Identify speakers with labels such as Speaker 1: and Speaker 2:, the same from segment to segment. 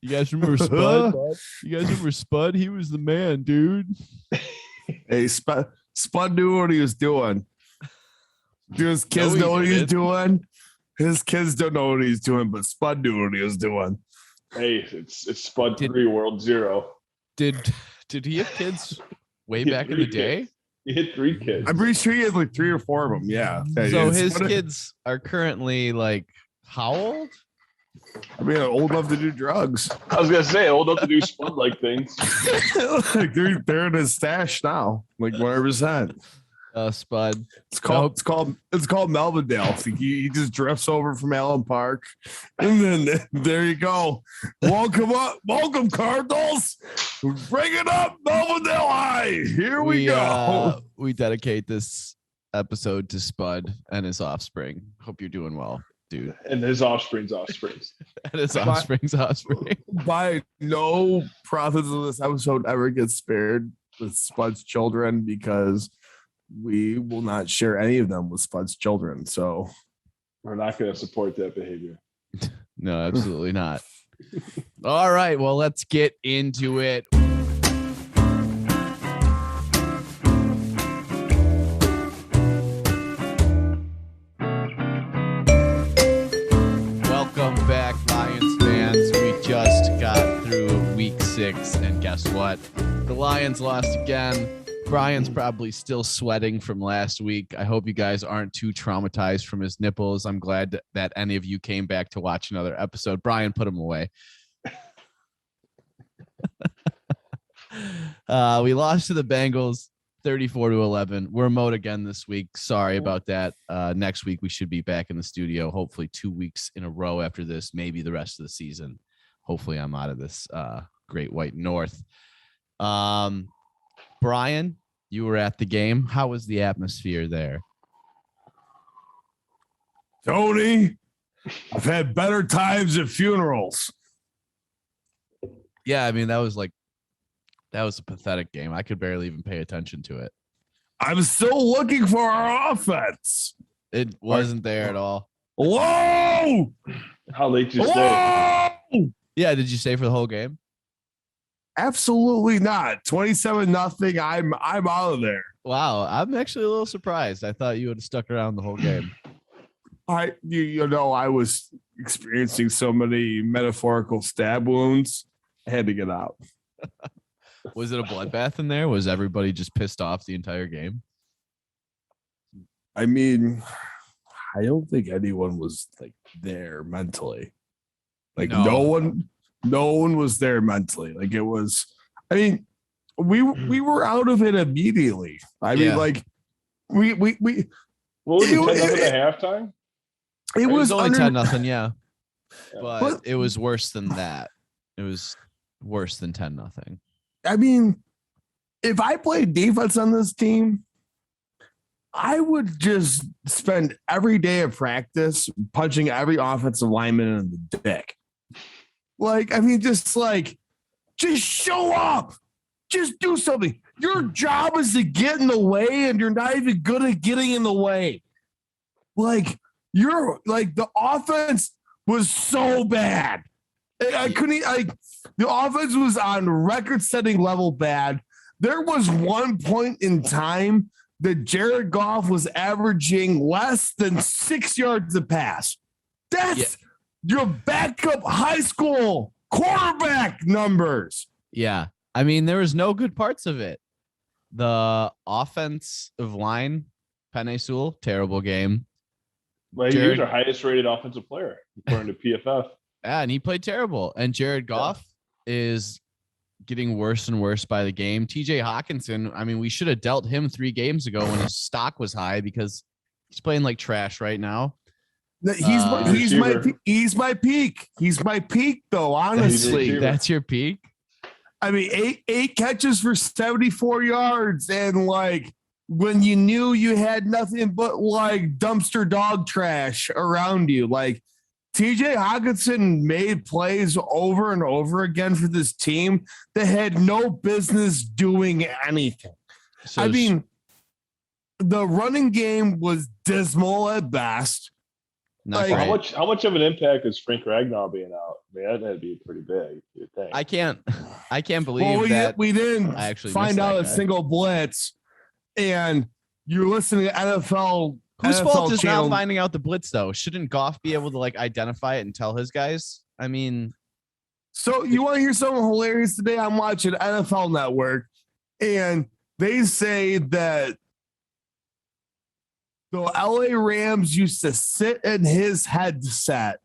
Speaker 1: You guys remember Spud? You guys remember Spud? He was the man, dude.
Speaker 2: Hey, Spud knew what he was doing. Do his kids know what he's doing? His kids don't know what he's doing, but Spud knew what he was doing.
Speaker 3: Hey, it's Spud 3 World 0.
Speaker 1: Did he have kids way back in the day?
Speaker 3: He hit 3 kids.
Speaker 2: I'm pretty sure he had like 3 or 4 of them. Yeah.
Speaker 1: So his kids are currently like how old?
Speaker 2: I mean, old enough to do drugs.
Speaker 3: I was gonna say old enough to do Spud-like things.
Speaker 2: Like they're in his stash now, like 100%.
Speaker 1: Spud.
Speaker 2: It's called Melvindale. He just drifts over from Allen Park, and then there you go. Welcome Cardinals. Bring it up, Melvindale High. Here we go.
Speaker 1: We dedicate this episode to Spud and his offspring. Hope you're doing well, dude.
Speaker 3: And his offspring's offsprings.
Speaker 1: And his offspring's offspring.
Speaker 2: By no profits of this episode ever gets spared with Spud's children, because we will not share any of them with Spud's children. So
Speaker 3: we're not going to support that behavior.
Speaker 1: No, absolutely not. All right. Well, let's get into it. Welcome back, Lions fans. We just got through week 6, and guess what? The Lions lost again. Brian's probably still sweating from last week. I hope you guys aren't too traumatized from his nipples. I'm glad that any of you came back to watch another episode. Brian, put him away. We lost to the Bengals 34-11. We're remote again this week. Sorry about that. Next week we should be back in the studio, hopefully 2 weeks in a row after this, maybe the rest of the season. Hopefully I'm out of this great white north. Brian, you were at the game. How was the atmosphere there?
Speaker 2: Tony, I've had better times at funerals.
Speaker 1: Yeah, I mean, that was a pathetic game. I could barely even pay attention to it.
Speaker 2: I'm still looking for our offense.
Speaker 1: It wasn't there at all.
Speaker 2: Whoa!
Speaker 3: How late did you stay?
Speaker 1: Yeah, did you stay for the whole game?
Speaker 2: Absolutely not. 27-0. I'm out of there.
Speaker 1: Wow, I'm actually a little surprised. I thought you would have stuck around the whole game.
Speaker 2: I was experiencing so many metaphorical stab wounds. I had to get out.
Speaker 1: Was it a bloodbath in there? Was everybody just pissed off the entire game?
Speaker 2: I mean, I don't think anyone was like there mentally. Like no one was there mentally. Like it was, I mean, we were out of it immediately. I mean, like we
Speaker 3: what was it, 10-0 at halftime?
Speaker 2: It was
Speaker 1: only 10-0, yeah. But it was worse than that. It was worse than 10-0.
Speaker 2: I mean, if I played defense on this team, I would just spend every day of practice punching every offensive lineman in the dick. Like, I mean, just show up. Just do something. Your job is to get in the way, and you're not even good at getting in the way. Like, the offense was so bad. The offense was on record-setting level bad. There was one point in time that Jared Goff was averaging less than 6 yards a pass. That's your backup high school quarterback numbers.
Speaker 1: Yeah. I mean, there was no good parts of it. The offensive line, Penei Sewell, terrible game.
Speaker 3: Well, he was our highest rated offensive player, according to PFF.
Speaker 1: Yeah, and he played terrible. And Jared Goff is getting worse and worse by the game. TJ Hawkinson, I mean, we should have dealt him 3 games ago when his stock was high, because he's playing like trash right now.
Speaker 2: He's my peak. He's my peak, though, honestly.
Speaker 1: That's your peak?
Speaker 2: I mean, eight catches for 74 yards, and like when you knew you had nothing but like dumpster dog trash around you. Like, TJ Hawkinson made plays over and over again for this team that had no business doing anything. So, I mean, the running game was dismal at best.
Speaker 3: How much of an impact is Frank Ragnow being out? Man, that'd be pretty big.
Speaker 1: I can't believe that
Speaker 2: we didn't
Speaker 1: I actually
Speaker 2: find
Speaker 1: missed
Speaker 2: out
Speaker 1: that
Speaker 2: a
Speaker 1: guy.
Speaker 2: single blitz, and you're listening to NFL.
Speaker 1: Whose
Speaker 2: NFL
Speaker 1: fault is
Speaker 2: channel.
Speaker 1: not finding out the blitz though? Shouldn't Goff be able to like identify it and tell his guys? I mean,
Speaker 2: So you want to hear something hilarious today? I'm watching NFL Network, and they say that the LA Rams used to sit in his headset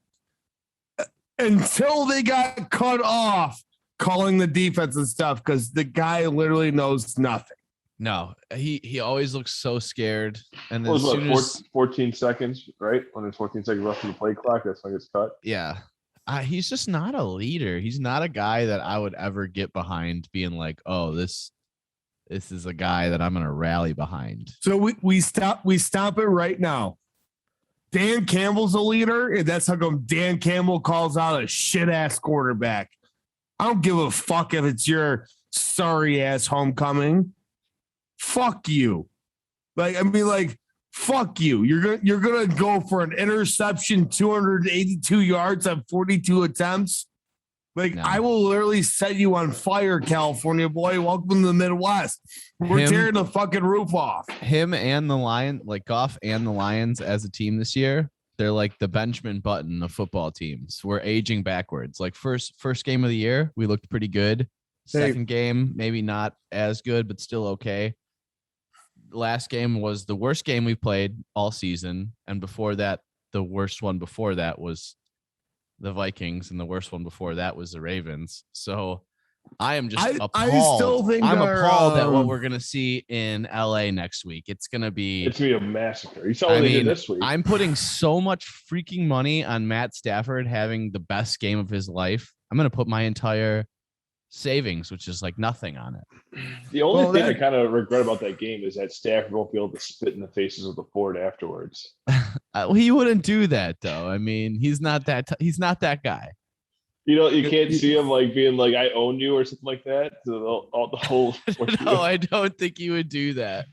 Speaker 2: until they got cut off calling the defense and stuff because the guy literally knows nothing.
Speaker 1: no, he always looks so scared. And then
Speaker 3: What was
Speaker 1: as soon as
Speaker 3: 14 seconds, right? When there's 14 seconds left in the play clock, that's when it's cut.
Speaker 1: yeah, he's just not a leader. He's not a guy that I would ever get behind being like, oh, this is a guy that I'm going to rally behind.
Speaker 2: So we stop it right now. Dan Campbell's a leader, and that's how come Dan Campbell calls out a shit ass quarterback. I don't give a fuck if it's your sorry ass homecoming. Fuck you. Fuck you. You're gonna go for an interception, 282 yards on 42 attempts.
Speaker 1: No.
Speaker 2: I will literally set you on fire, California boy. Welcome to the Midwest. We're tearing the fucking roof off.
Speaker 1: Him and the Lions, like Goff and the Lions as a team this year, they're like the Benjamin Button of football teams. We're aging backwards. Like first game of the year, we looked pretty good. Second game, maybe not as good, but still okay. Last game was the worst game we played all season. And before that, the worst one before that was the Vikings, and the worst one before that was the Ravens. So I am just appalled.
Speaker 2: I still think
Speaker 1: I'm appalled at what we're gonna see in LA next week. It's gonna be
Speaker 3: a massacre. You saw what they did this week.
Speaker 1: I'm putting so much freaking money on Matt Stafford having the best game of his life. I'm gonna put my entire savings, which is like nothing on it.
Speaker 3: The only thing I kind of regret about that game is that Stafford won't be able to spit in the faces of the Ford afterwards.
Speaker 1: He wouldn't do that though. I mean, he's not that guy.
Speaker 3: You can't see him like being like, I own you or something like that. So the whole.
Speaker 1: No, I don't think he would do that.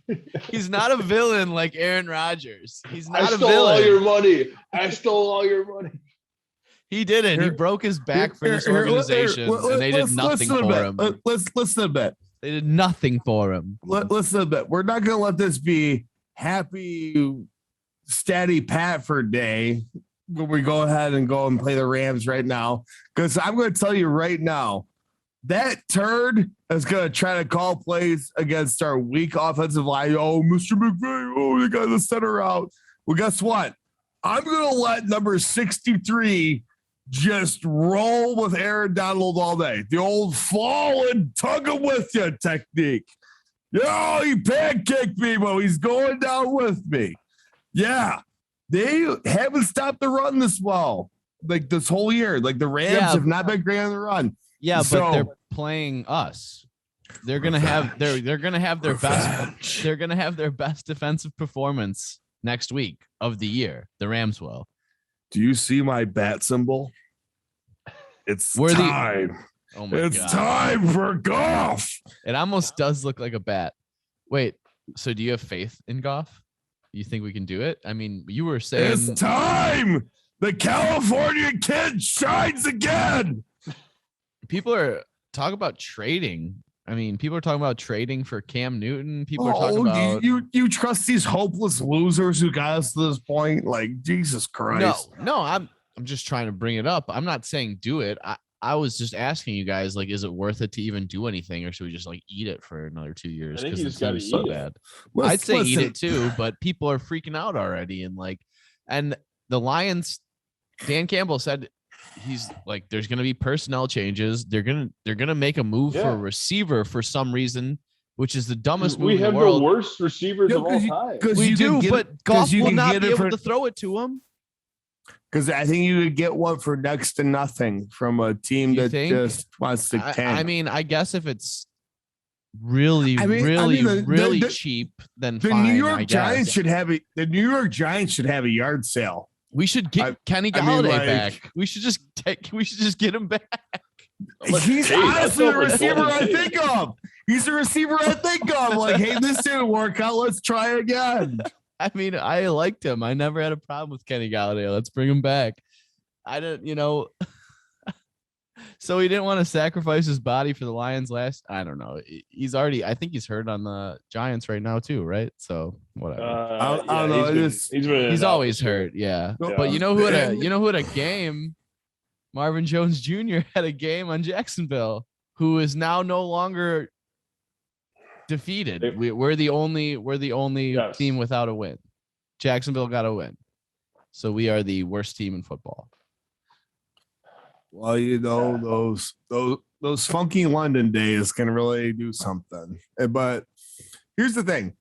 Speaker 1: He's not a villain like Aaron Rodgers. He's not a villain.
Speaker 3: I stole all your money.
Speaker 1: He didn't. He broke his back for this organization, and they did nothing for him.
Speaker 2: Let's listen a bit.
Speaker 1: They did nothing for him.
Speaker 2: Listen a bit. We're not going to let this be happy, Statty Patford Day when we go ahead and go and play the Rams right now. Because I'm going to tell you right now, that turd is going to try to call plays against our weak offensive line. Oh, Mr. McVay, they got the center out. Well, guess what? I'm going to let number 63 just roll with Aaron Donald all day. The old fall and tug him with you technique. Yo, he pancaked me, but he's going down with me. Yeah, they haven't stopped the run this well, like this whole year. Like the Rams have not been great on the run.
Speaker 1: Yeah, but they're playing us. They're gonna have they're gonna have their best. They're gonna have their best defensive performance next week of the year. The Rams will.
Speaker 2: Do you see my bat symbol? It's time.
Speaker 1: Oh my
Speaker 2: it's
Speaker 1: God.
Speaker 2: Time for Goff.
Speaker 1: It almost does look like a bat. Wait, so do you have faith in Goff? You think we can do it? I mean, you were saying
Speaker 2: it's time. The California kid shines again.
Speaker 1: People are talking about trading. I mean, people are talking about trading for Cam Newton. People are talking about
Speaker 2: you trust these hopeless losers who got us to this point? Like Jesus Christ.
Speaker 1: No, I'm just trying to bring it up. I'm not saying do it. I was just asking you guys, like, is it worth it to even do anything, or should we just like eat it for another 2 years?
Speaker 3: I think
Speaker 1: Because
Speaker 3: it's
Speaker 1: so bad. I'd say eat it too, but people are freaking out already, and the Lions. Dan Campbell said he's like, there's going to be personnel changes. They're gonna make a move for a receiver for some reason, which is the dumbest move in the world.
Speaker 3: We have the worst receivers of all time.
Speaker 1: We do, but Goff will not be able to throw it to him.
Speaker 2: Because I think you could get one for next to nothing from a team that just wants to tank.
Speaker 1: I mean, I guess if it's really cheap, then
Speaker 2: the
Speaker 1: fine,
Speaker 2: New York Giants should have it. The New York Giants should have a yard sale.
Speaker 1: We should get Kenny Galladay back. We should just get him back.
Speaker 2: He's honestly the receiver I think of. He's the receiver I think of. Like, hey, this didn't work out. Let's try again.
Speaker 1: I mean, I liked him. I never had a problem with Kenny Galladay. Let's bring him back. I don't, So he didn't want to sacrifice his body for the Lions last. I don't know. He's already. I think he's hurt on the Giants right now too, right? So whatever.
Speaker 2: I don't know.
Speaker 3: He's been in
Speaker 1: He's
Speaker 3: and out
Speaker 1: always
Speaker 3: this year.
Speaker 1: hurt. Yeah.
Speaker 3: Yeah.
Speaker 1: But you know who had a game? Marvin Jones Jr. had a game on Jacksonville, who is now no longer defeated. We're the only
Speaker 3: Yes.
Speaker 1: team without a win. Jacksonville got a win. So we are the worst team in football.
Speaker 2: Well, you know, those funky London days can really do something. But here's the thing.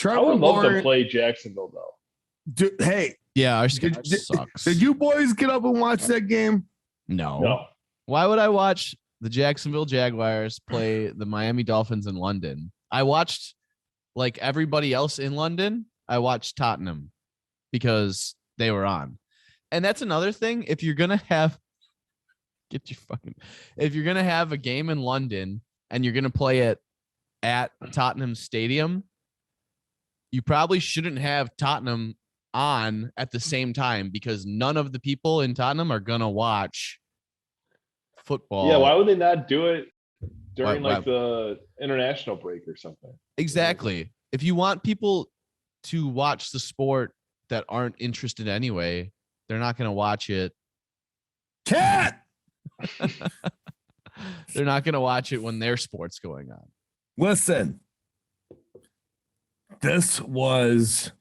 Speaker 3: I would love to play Jacksonville though.
Speaker 2: Hey,
Speaker 1: yeah, our schedule sucks.
Speaker 2: Did you boys get up and watch that game?
Speaker 1: No. Why would I watch the Jacksonville Jaguars play the Miami Dolphins in London? I watched, like everybody else in London, I watched Tottenham because they were on. And that's another thing. If you're going to have a game in London and you're going to play it at Tottenham Stadium, you probably shouldn't have Tottenham on at the same time because none of the people in Tottenham are going to watch football.
Speaker 3: Yeah, why would they not do it during the international break or something?
Speaker 1: Exactly. If you want people to watch the sport that aren't interested anyway, they're not going to watch it.
Speaker 2: Cat!
Speaker 1: They're not going to watch it when their sport's going on.
Speaker 2: Listen, this was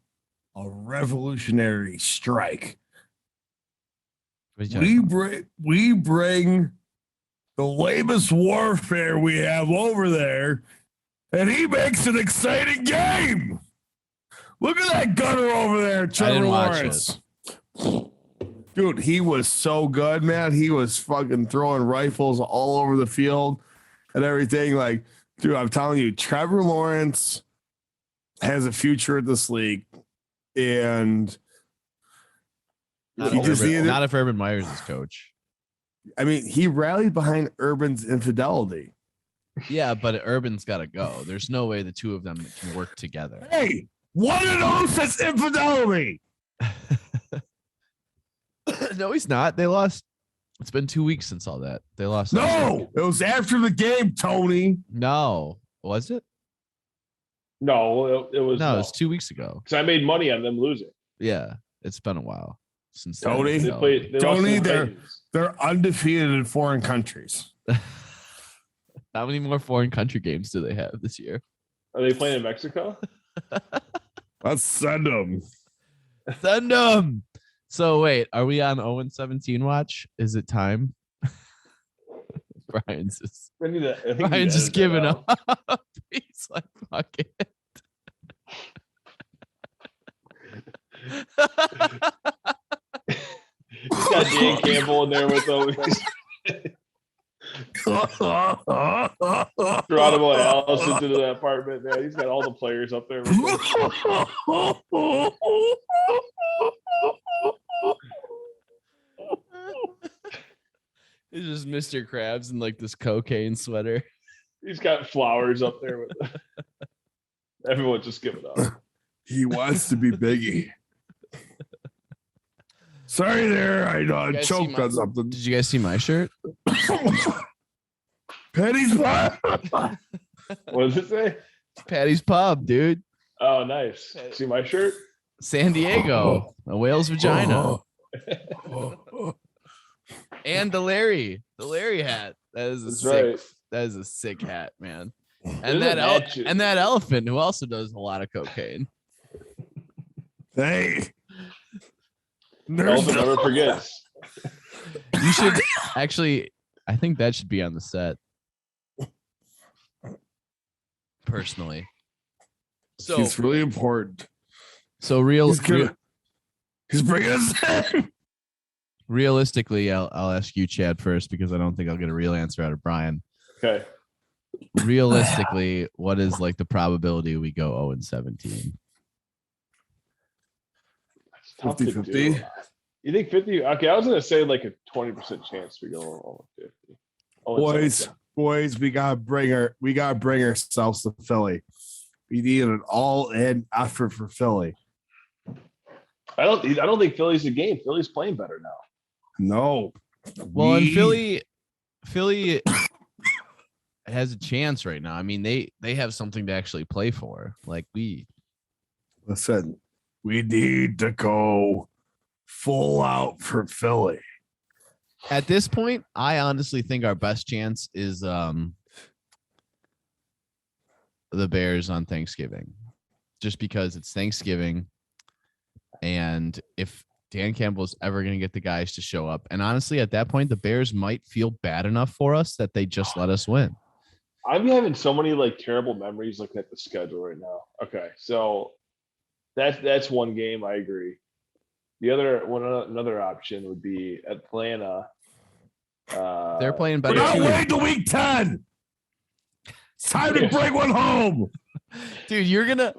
Speaker 2: a revolutionary strike. We bring the lamest warfare we have over there, and he makes an exciting game. Look at that gunner over there, Trevor Lawrence. Dude, he was so good, man. He was fucking throwing rifles all over the field and everything. Like, dude, I'm telling you, Trevor Lawrence has a future in this league. And
Speaker 1: not if Urban Meyer's his coach.
Speaker 2: I mean, he rallied behind Urban's infidelity.
Speaker 1: Yeah, but Urban's got to go. There's no way the two of them can work together.
Speaker 2: Hey, 1-0 says infidelity.
Speaker 1: No, he's not. They lost. It's been 2 weeks since all that. They lost.
Speaker 2: No, it was after the game, Tony.
Speaker 1: No, was it?
Speaker 3: No, it was.
Speaker 1: No, it was 2 weeks ago.
Speaker 3: Because I made money on them losing.
Speaker 1: Yeah, it's been a while since
Speaker 2: Tony.
Speaker 3: Tony,
Speaker 2: they're undefeated in foreign countries.
Speaker 1: How many more foreign country games do they have this year?
Speaker 3: Are they playing in Mexico?
Speaker 2: Let's send them.
Speaker 1: Send them. So wait, are we on 0-17 watch? Is it time? Brian's just giving up. He's like, fuck it.
Speaker 3: He's got Dan Campbell in there with him. Geronimo Allison's into the apartment, man. He's got all the players up there.
Speaker 1: It's just Mr. Krabs in like this cocaine sweater.
Speaker 3: He's got flowers up there. With everyone just give it up.
Speaker 2: He wants to be Biggie. Sorry there, I choked on something.
Speaker 1: Did you guys see my shirt?
Speaker 2: Patty's Pub.
Speaker 3: What does it say?
Speaker 1: Patty's Pub, dude.
Speaker 3: Oh, nice. See my shirt?
Speaker 1: San Diego, a whale's vagina. And the Larry hat. That is a sick hat, man. And that elephant who also does a lot of cocaine.
Speaker 2: Hey.
Speaker 3: Elephant never forgets.
Speaker 1: You should actually, I think that should be on the set. Personally. So
Speaker 2: it's really important.
Speaker 1: So
Speaker 2: he's bringing us in.
Speaker 1: Realistically, I'll ask you, Chad, first, because I don't think I'll get a real answer out of Brian.
Speaker 3: Okay.
Speaker 1: Realistically, what is like the probability we go 0-17?
Speaker 2: 50-50.
Speaker 3: You think 50? Okay, I was gonna say like a 20% chance we go 50.
Speaker 2: Boys, we gotta bring ourselves to Philly. We need an all-in effort for Philly.
Speaker 3: I don't think Philly's the game. Philly's playing better now.
Speaker 2: No,
Speaker 1: Well, and Philly has a chance right now. I mean, they have something to actually play for. Like
Speaker 2: listen, we need to go full out for Philly.
Speaker 1: At this point, I honestly think our best chance is the Bears on Thanksgiving, just because it's Thanksgiving, and if Dan Campbell's ever going to get the guys to show up, and honestly, at that point, the Bears might feel bad enough for us that they just let us win.
Speaker 3: I'm having so many like terrible memories looking at the schedule right now. Okay, so that's one game. I agree. The another option would be Atlanta.
Speaker 1: They're playing better.
Speaker 2: We're not waiting to week 10. It's time to bring one home.
Speaker 1: Dude, you're gonna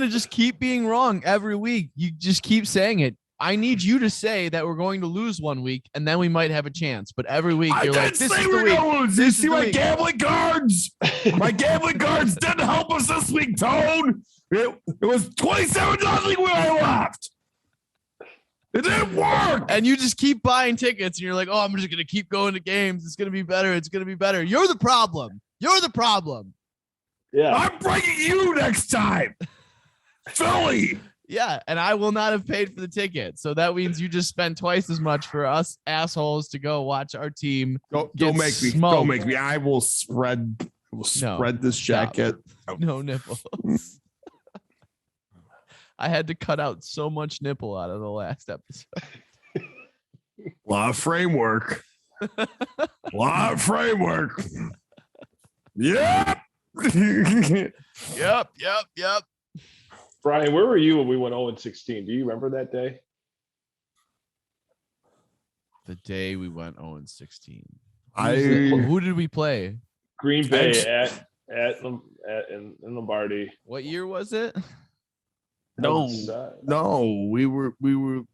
Speaker 1: just keep being wrong every week. You just keep saying it. I need you to say that we're going to lose one week, and then we might have a chance. But every week you're like, "This is the week."
Speaker 2: Lose. You see my gambling cards? My gambling cards didn't help us this week, Tone. It was 27-0 when I left. It didn't work.
Speaker 1: And you just keep buying tickets, and you're like, "Oh, I'm just gonna keep going to games. It's gonna be better. It's gonna be better." You're the problem. You're the problem.
Speaker 3: Yeah,
Speaker 2: I'm bringing you next time, Philly.
Speaker 1: Yeah, and I will not have paid for the ticket. So that means you just spent twice as much for us assholes to go watch our team.
Speaker 2: Don't make me. Don't make me. I will spread this jacket.
Speaker 1: No nipples. I had to cut out so much nipple out of the last episode.
Speaker 2: A lot of framework. Yep.
Speaker 1: Yep.
Speaker 3: Brian, where were you when we went 0-16? Do you remember that day?
Speaker 1: The day we went 0-16.
Speaker 2: Who
Speaker 1: did we play?
Speaker 3: Green Bay in Lombardi.
Speaker 1: What year was it?
Speaker 2: No, we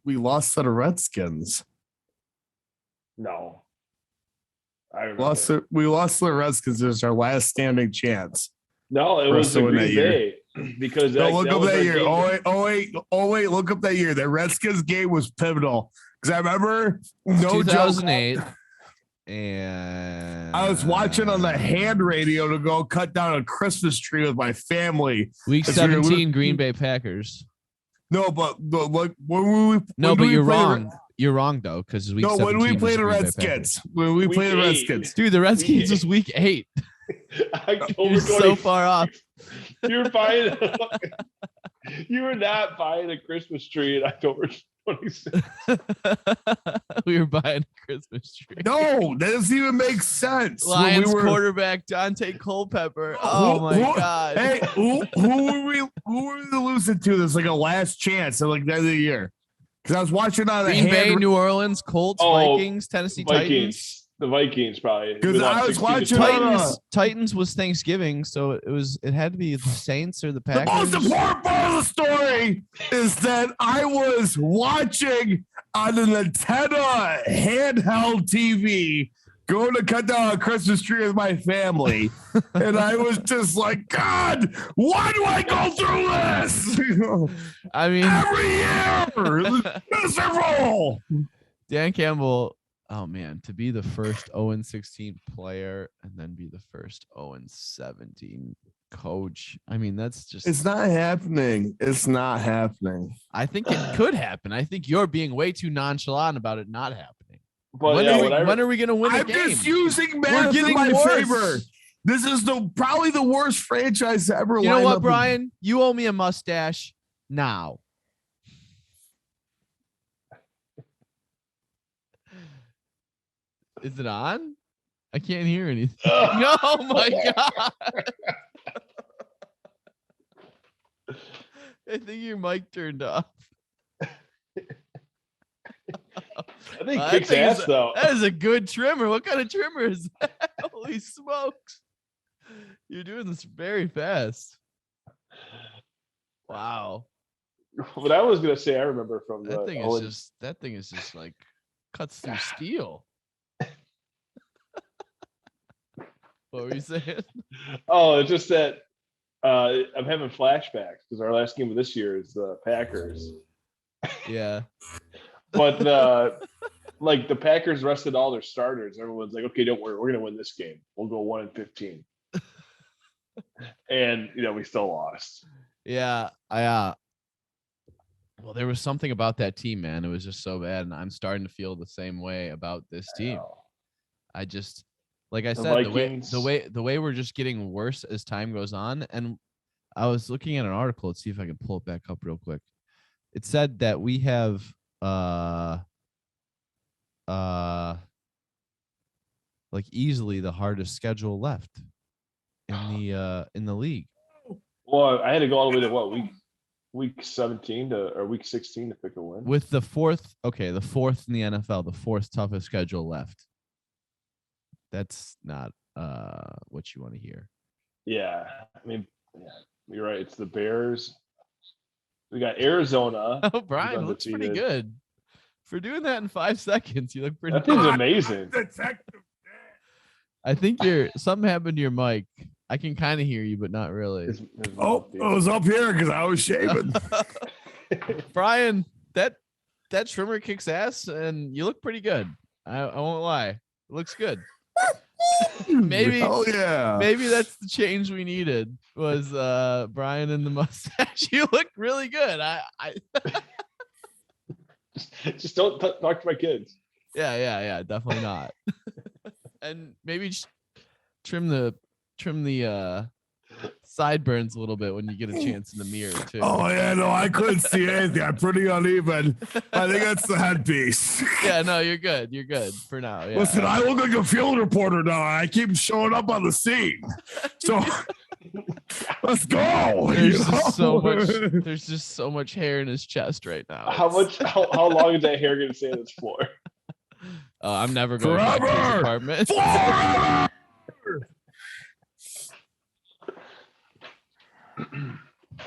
Speaker 2: lost to the Redskins.
Speaker 3: No, I remember.
Speaker 2: We lost to the Redskins. It was our last standing chance.
Speaker 3: No, it was the Green Bay because
Speaker 2: look up that year. Oh wait, look up that year. The Redskins game was pivotal because I remember
Speaker 1: 2008. And
Speaker 2: I was watching on the hand radio to go cut down a Christmas tree with my family.
Speaker 1: Week 17, Green Bay Packers.
Speaker 2: No, but like when
Speaker 1: you're wrong. You're wrong though, because
Speaker 2: when we played the Redskins. When we played the Redskins,
Speaker 1: dude, the Redskins was week 8. You're so far off.
Speaker 3: You were not buying a Christmas tree in October 26th.
Speaker 1: We were buying a Christmas tree.
Speaker 2: No, that doesn't even make sense.
Speaker 1: Lions quarterback Dante Culpepper. Oh my god.
Speaker 2: Hey, who were we losing to? This like a last chance at like the end of the year. Because I was watching on
Speaker 1: Green Bay, New Orleans, Colts, Vikings, Tennessee Titans.
Speaker 3: The Vikings probably.
Speaker 2: Because I was watching
Speaker 1: Titans was Thanksgiving, so it had to be the Saints or the Packers.
Speaker 2: The most important part of the story is that I was watching on the Nintendo handheld TV, going to cut down a Christmas tree with my family, and I was just like, God, why do I go through this?
Speaker 1: I mean,
Speaker 2: every year, miserable.
Speaker 1: Dan Campbell. Oh man, to be the first 0-16 player and then be the first 0-17 coach. I mean, that's just.
Speaker 2: It's not happening. It's not happening.
Speaker 1: I think it could happen. I think you're being way too nonchalant about it not happening.
Speaker 3: But
Speaker 1: when are we going to win a game?
Speaker 2: I'm just using math in my favor. This is probably the worst franchise ever.
Speaker 1: You know what, Brian? You owe me a mustache now. Is it on? I can't hear anything. Oh my god! I think your mic turned off.
Speaker 3: I think kicks ass though.
Speaker 1: That is a good trimmer. What kind of trimmer is that? Holy smokes! You're doing this very fast. Wow.
Speaker 3: What I was gonna say, I remember from
Speaker 1: that thing is just like cuts through steel. What were you saying?
Speaker 3: Oh, it's just that I'm having flashbacks because our last game of this year is the Packers.
Speaker 1: Yeah.
Speaker 3: But like the Packers rested all their starters. Everyone's like, okay, don't worry, we're gonna win this game. We'll go 1-15. And we still lost.
Speaker 1: Yeah, well, there was something about that team, man. It was just so bad, and I'm starting to feel the same way about this team. I just, like I said, the way we're just getting worse as time goes on. And I was looking at an article. Let's see if I can pull it back up real quick. It said that we have like easily the hardest schedule left in the league.
Speaker 3: Well, I had to go all the way to what, week 17 or week 16 to pick a win.
Speaker 1: With the fourth in the NFL, the fourth toughest schedule left. That's not what you want to hear.
Speaker 3: Yeah, I mean, you're right. It's the Bears. We got Arizona.
Speaker 1: Oh, Brian looks pretty good for doing that in 5 seconds. You look pretty.
Speaker 3: That thing's amazing.
Speaker 1: I think something happened to your mic. I can kind of hear you, but not really.
Speaker 2: It was up here because I was shaving.
Speaker 1: Brian, that trimmer kicks ass, and you look pretty good. I won't lie. It looks good. Maybe that's the change we needed was Brian and the mustache. You look really good. I
Speaker 3: just don't talk to my kids.
Speaker 1: Yeah, definitely not. And maybe just trim the sideburns a little bit when you get a chance in the mirror too.
Speaker 2: Oh yeah, no, I couldn't see anything. I'm pretty uneven. I think that's the headpiece.
Speaker 1: Yeah, no, you're good. You're good for now. Yeah.
Speaker 2: Listen, I look like a field reporter now. I keep showing up on the scene. So let's go.
Speaker 1: There's just so much hair in his chest right now.
Speaker 3: How long is that hair gonna stay on this floor?
Speaker 1: I'm never going back to his apartment.
Speaker 2: Forever!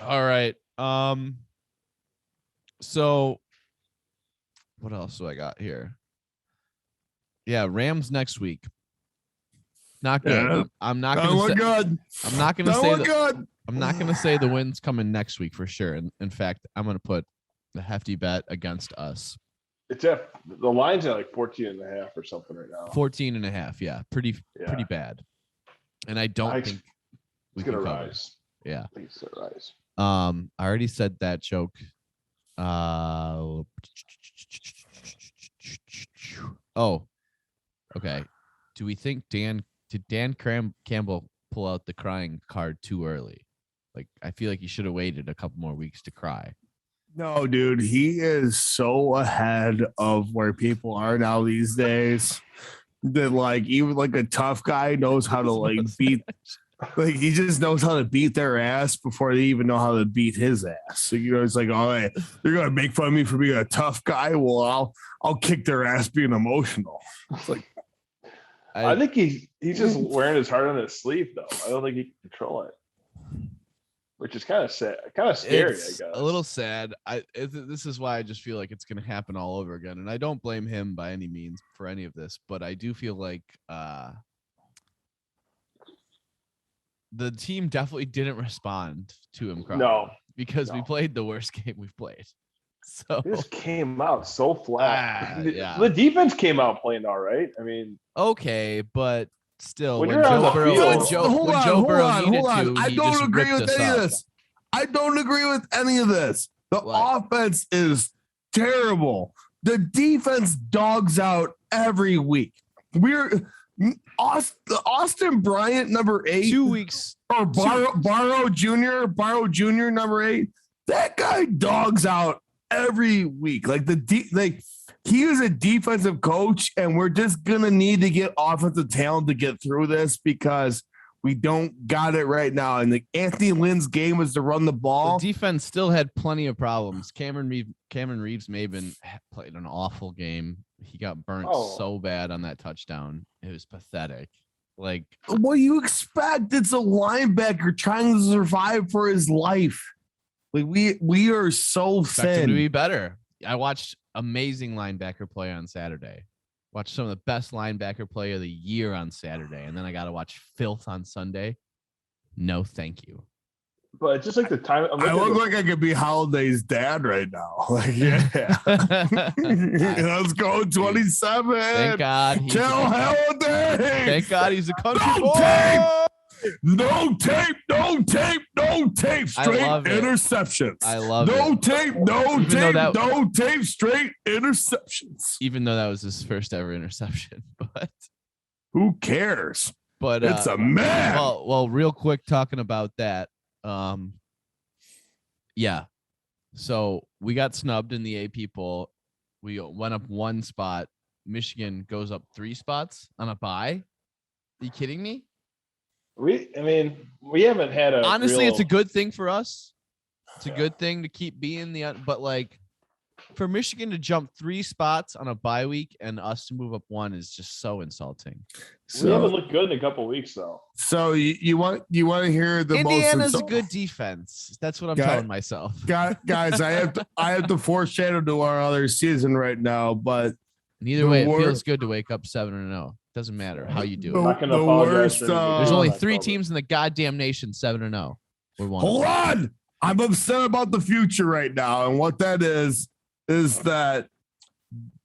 Speaker 1: All right. So what else do I got here? Yeah, Rams next week. Not good.
Speaker 2: Yeah.
Speaker 1: I'm not gonna say the win's coming next week for sure. In fact, I'm gonna put the hefty bet against us.
Speaker 3: The line's at like 14.5 or something right now.
Speaker 1: 14.5, yeah. Pretty bad. And I don't think
Speaker 3: it's gonna rise.
Speaker 1: Yeah.
Speaker 3: I think it's gonna rise.
Speaker 1: I already said that joke. Oh, okay. Do we think did Dan Campbell pull out the crying card too early? Like, I feel like he should have waited a couple more weeks to cry.
Speaker 2: No, dude, he is so ahead of where people are now these days that like even like a tough guy knows how to like beat. Like he just knows how to beat their ass before they even know how to beat his ass. So it's like, all right, they're gonna make fun of me for being a tough guy. Well, I'll kick their ass being emotional. It's like
Speaker 3: I think he's just wearing his heart on his sleeve though. I don't think he can control it, which is kind of sad, kind of scary.
Speaker 1: It's
Speaker 3: I guess
Speaker 1: a little sad. This is why I just feel like it's gonna happen all over again, and I don't blame him by any means for any of this, but I do feel like the team definitely didn't respond to him crying.
Speaker 3: No,
Speaker 1: because we played the worst game we've played. So
Speaker 3: this came out so flat.
Speaker 1: Yeah.
Speaker 3: The defense came out playing all right. I mean,
Speaker 1: okay, but still,
Speaker 3: when
Speaker 1: Joe Burrow needed to,
Speaker 2: I don't agree with any of this. I don't agree with any of this. The offense is terrible. The defense dogs out every week. Austin Bryant, number 8.
Speaker 1: 2 weeks.
Speaker 2: Or Barrow Jr., number 8. That guy dogs out every week. Like he is a defensive coach, and we're just gonna need to get offensive talent to get through this because we don't got it right now. And Anthony Lynn's game was to run the ball.
Speaker 1: The defense still had plenty of problems. Cameron Reeves Maben played an awful game. He got burnt so bad on that touchdown. It was pathetic. Like,
Speaker 2: what do you expect? It's a linebacker trying to survive for his life. Like we are so thin.
Speaker 1: To be better. I watched amazing linebacker play on Saturday. Watched some of the best linebacker play of the year on Saturday, and then I got to watch filth on Sunday. No, thank you.
Speaker 3: But it's just like the time.
Speaker 2: I look like I could be Holiday's dad right now. Like, yeah. Let's go 27.
Speaker 1: Thank God.
Speaker 2: Kill Holiday.
Speaker 1: Thank God he's a country
Speaker 2: No
Speaker 1: boy.
Speaker 2: tape. No tape. No tape. No tape. Straight
Speaker 1: love it.
Speaker 2: interceptions.
Speaker 1: I love
Speaker 2: no
Speaker 1: it.
Speaker 2: tape. No
Speaker 1: Even though
Speaker 2: tape. No tape. Straight interceptions.
Speaker 1: Even though that was his first ever interception, but
Speaker 2: Who cares?
Speaker 1: but
Speaker 2: It's a man.
Speaker 1: well, real quick talking about that. Yeah. So we got snubbed in the AP poll. We went up one spot. Michigan goes up 3 spots on a bye. Are you kidding me?
Speaker 3: we haven't had a
Speaker 1: Honestly,
Speaker 3: real,
Speaker 1: it's a good thing for us. It's a good thing to keep being but like for Michigan to jump 3 spots on a bye week and us to move up 1 is just so insulting.
Speaker 3: we haven't looked good in a couple of weeks though.
Speaker 2: So you want to hear the
Speaker 1: Indiana's
Speaker 2: most
Speaker 1: a good defense. That's what I'm telling myself.
Speaker 2: guys. I have to foreshadow to our other season right now, but
Speaker 1: And either way, it feels good to wake up 7-0. Doesn't matter how you do
Speaker 2: The-
Speaker 1: it.
Speaker 3: Not gonna
Speaker 2: the
Speaker 3: apologize
Speaker 2: worst,
Speaker 3: for anything.
Speaker 1: There's only
Speaker 3: Not
Speaker 1: 3
Speaker 3: public.
Speaker 1: teams in the goddamn nation 7-0. We're one.
Speaker 2: hold on. I'm upset about the future right now, and what that is that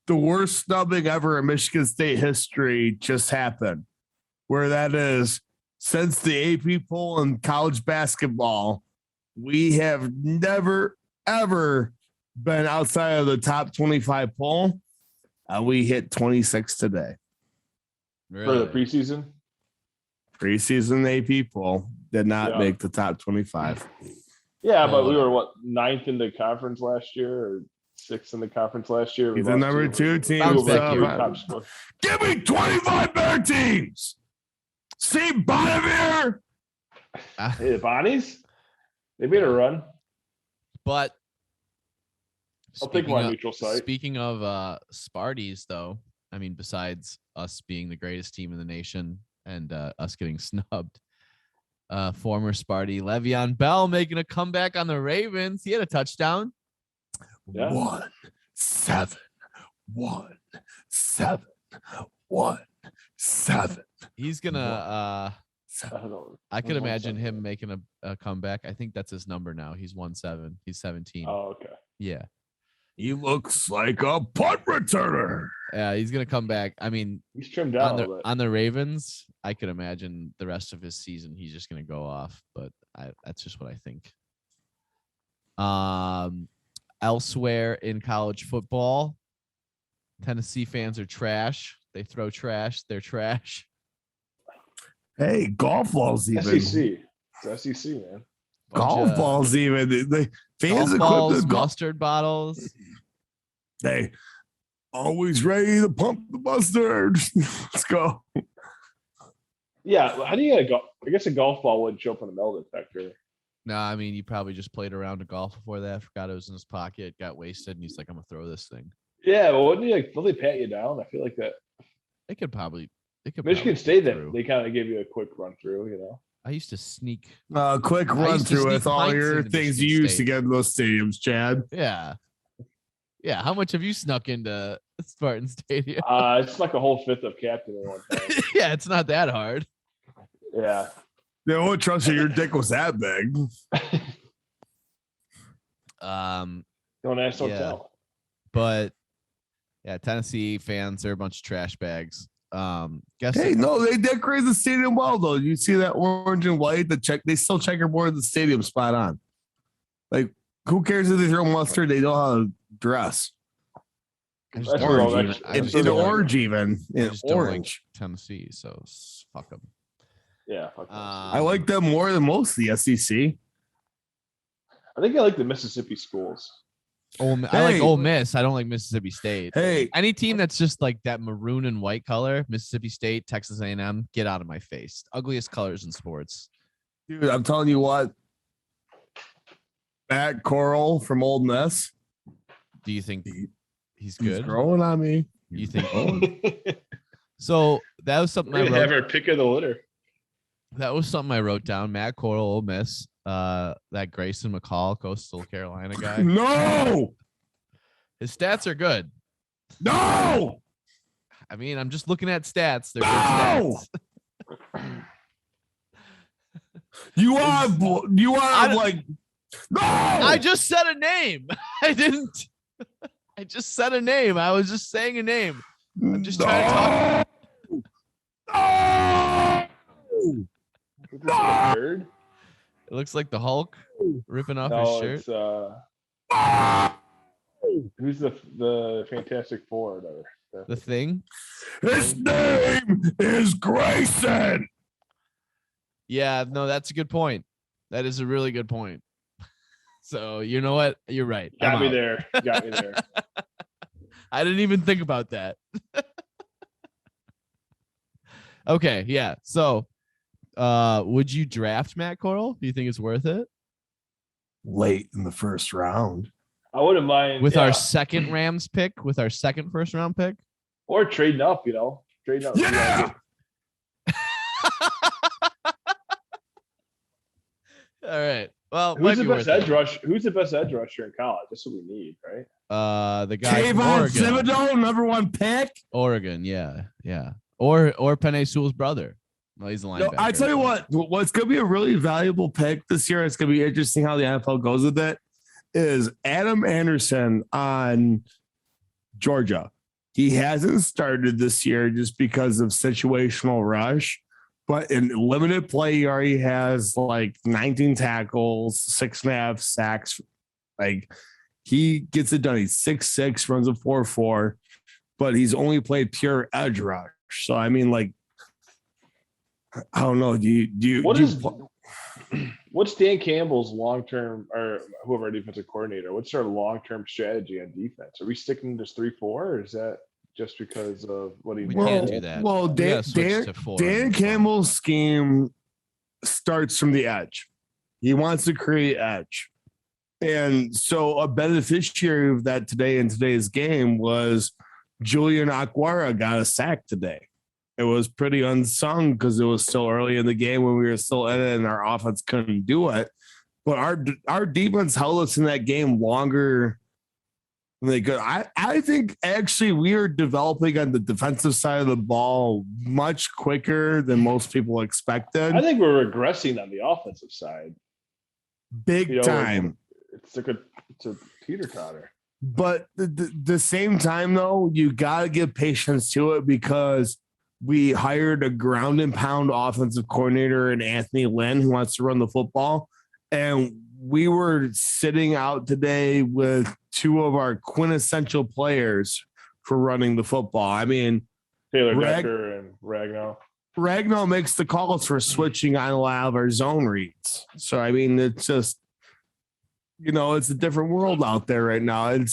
Speaker 2: the worst snubbing ever in Michigan State history just happened. Where that is, since the AP poll in college basketball, we have never ever been outside of the top 25 poll. We hit 26 today.
Speaker 3: For
Speaker 1: Really?
Speaker 3: the preseason.
Speaker 2: Preseason AP poll did not
Speaker 3: Yeah.
Speaker 2: make the top 25.
Speaker 3: Yeah,
Speaker 1: Oh,
Speaker 3: but we were
Speaker 1: whatever.
Speaker 3: 9th in the conference last year, or 6th in the conference last year. We
Speaker 2: He's the
Speaker 3: lost
Speaker 2: number 2 team.
Speaker 1: Bounce
Speaker 3: of our
Speaker 1: back
Speaker 3: three
Speaker 1: year.
Speaker 3: top scores.
Speaker 2: Give me 25 better teams. See Bonavere.
Speaker 3: Hey, the Bonnies, they made a run.
Speaker 1: But
Speaker 3: I'll take my neutral site.
Speaker 1: Speaking of Sparties, though, I mean, besides us being the greatest team in the nation and us getting snubbed, former Sparty Le'Veon Bell making a comeback on the Ravens. He had a touchdown.
Speaker 3: Yeah.
Speaker 2: 1-7. 1-7. 1-7.
Speaker 1: He's gonna.
Speaker 3: I don't know.
Speaker 1: I could
Speaker 3: What's
Speaker 1: imagine
Speaker 3: 1-7?
Speaker 1: him making a comeback. I think that's his number now. He's 1-7. He's 17.
Speaker 3: Oh, okay.
Speaker 1: Yeah.
Speaker 2: He looks like a punt returner.
Speaker 1: Yeah, he's gonna come back. I mean,
Speaker 3: He's trimmed down
Speaker 1: on
Speaker 3: a
Speaker 1: the
Speaker 3: little bit.
Speaker 1: on the Ravens, I could imagine the rest of his season he's just gonna go off. But that's just what I think. Elsewhere in college football, Tennessee fans are trash. They throw trash. They're trash.
Speaker 2: Hey, golf balls even.
Speaker 3: SEC. It's SEC, man.
Speaker 2: Golf balls even. The fans
Speaker 1: Golf
Speaker 2: are
Speaker 1: balls,
Speaker 2: good.
Speaker 1: mustard bottles.
Speaker 2: They always ready to pump the mustard. Let's go.
Speaker 3: Yeah. How do you get a golf? I guess a golf ball wouldn't show up on a metal detector.
Speaker 1: No, I mean, he probably just played around of golf before that. Forgot it was in his pocket. Got wasted, and he's like, "I'm gonna throw this thing."
Speaker 3: Yeah, but wouldn't you like? Don't they pat you down? I feel like that.
Speaker 1: They could probably.
Speaker 3: Michigan
Speaker 1: probably
Speaker 3: State,
Speaker 1: get
Speaker 3: that
Speaker 1: through.
Speaker 3: they kind of give you a quick run through. You know.
Speaker 1: I used to sneak.
Speaker 2: Quick
Speaker 1: I
Speaker 2: run
Speaker 1: used to
Speaker 2: through
Speaker 1: sneak
Speaker 2: with all
Speaker 1: pints
Speaker 2: your
Speaker 1: into
Speaker 2: things you
Speaker 1: Michigan
Speaker 2: use to
Speaker 1: State.
Speaker 2: get in those stadiums, Chad.
Speaker 1: Yeah. Yeah. How much have you snuck into Spartan Stadium?
Speaker 3: It's like a whole fifth of captain at one time.
Speaker 1: Yeah, it's not that hard.
Speaker 3: Yeah.
Speaker 2: They won't trust you. Your dick was that big.
Speaker 3: Don't ask, don't
Speaker 1: Yeah.
Speaker 3: tell.
Speaker 1: But yeah, Tennessee fans are a bunch of trash bags. Guess
Speaker 2: Hey, no, they decorate the stadium well though. You see that orange and white? They still checkerboard the stadium spot on. Like, who cares if they throw mustard? They know how to dress.
Speaker 1: I just
Speaker 3: That's
Speaker 1: don't
Speaker 3: real,
Speaker 1: like-
Speaker 3: that's-
Speaker 1: I
Speaker 2: In
Speaker 1: just
Speaker 3: that's
Speaker 1: don't
Speaker 3: real.
Speaker 1: like-
Speaker 2: orange, even
Speaker 1: I
Speaker 2: in
Speaker 1: just don't like
Speaker 2: orange.
Speaker 1: Tennessee, so fuck them.
Speaker 3: Yeah. Fuck those.
Speaker 2: I like them more than most of the E SEC.
Speaker 3: I think I like the Mississippi schools.
Speaker 1: I like
Speaker 2: Hey.
Speaker 1: Ole Miss. I don't like Mississippi State.
Speaker 2: Hey,
Speaker 1: Any team that's just like that maroon and white color, Mississippi State, Texas A&M, get out of my face. Ugliest colors in sports.
Speaker 2: dude, I'm telling you what. Matt Corral from Old Miss.
Speaker 1: Do you think he's
Speaker 2: He's
Speaker 1: good?
Speaker 2: growing on me.
Speaker 1: You think?
Speaker 3: We're
Speaker 1: So that was something I
Speaker 3: gonna have
Speaker 1: wrote.
Speaker 3: our pick of the litter.
Speaker 1: That was something I wrote down. Matt Corral, Ole Miss. That Grayson McCall, Coastal Carolina guy.
Speaker 2: No,
Speaker 1: His stats are good.
Speaker 2: no,
Speaker 1: I mean, I'm just looking at stats. They're
Speaker 2: No!
Speaker 1: good stats.
Speaker 2: You are like, no.
Speaker 1: I just said a name. I didn't. I just said a name. I was just saying a name. I'm just trying to talk.
Speaker 2: No.
Speaker 3: Bird?
Speaker 1: It looks like the Hulk ripping off
Speaker 3: No,
Speaker 1: his shirt.
Speaker 3: it's who's the Fantastic Four?
Speaker 1: The Thing.
Speaker 2: His name is Grayson.
Speaker 1: Yeah, no, that's a good point. That is a really good point. So you know what? You're right.
Speaker 3: Got me there.
Speaker 1: I didn't even think about that. Okay, yeah. So, would you draft Matt Corral? Do you think it's worth it?
Speaker 2: Late in the first round.
Speaker 3: I wouldn't mind
Speaker 1: With our second Rams pick, with our second first round pick,
Speaker 3: or trading up. Trading up.
Speaker 2: Yeah.
Speaker 1: All right. Well,
Speaker 3: who's the best edge rush? Who's the best edge rusher in college? That's what we need, right?
Speaker 1: The guy from
Speaker 2: Kayvon
Speaker 1: Oregon.
Speaker 2: Thibodeau, #1 pick.
Speaker 1: Oregon, yeah. Or Penei Sewell's brother. Well, he's a linebacker.
Speaker 2: No, I tell you what's going to be a really valuable pick this year. It's going to be interesting how the NFL goes with it. Is Adam Anderson on Georgia? He hasn't started this year just because of situational rush, but in limited play, he already has like 19 tackles, 6.5 sacks. Like he gets it done. He's 6'6", runs a 4.4, but he's only played pure edge rush. So I mean, like, I don't know.
Speaker 3: What's Dan Campbell's long-term, or whoever our defensive coordinator? What's our long-term strategy on defense? Are we sticking to 3-4, or is that just because of what he?
Speaker 1: We can't do that.
Speaker 2: Well, Dan Campbell's scheme starts from the edge. He wants to create edge, and so a beneficiary of that today in today's game was Julian Aguara got a sack today. It was pretty unsung because it was still early in the game when we were still in it and our offense couldn't do it. But our defense held us in that game longer than they could. I think actually we are developing on the defensive side of the ball much quicker than most people expected.
Speaker 3: I think we're regressing on the offensive side.
Speaker 2: Big time.
Speaker 3: It's a teeter-totter.
Speaker 2: But the same time, though, you got to give patience to it because we hired a ground and pound offensive coordinator in Anthony Lynn who wants to run the football. And we were sitting out today with two of our quintessential players for running the football. I mean,
Speaker 3: Taylor Decker and Ragnow.
Speaker 2: Ragnow makes the calls for switching on a lot of our zone reads. So, I mean, it's just, it's a different world out there right now. And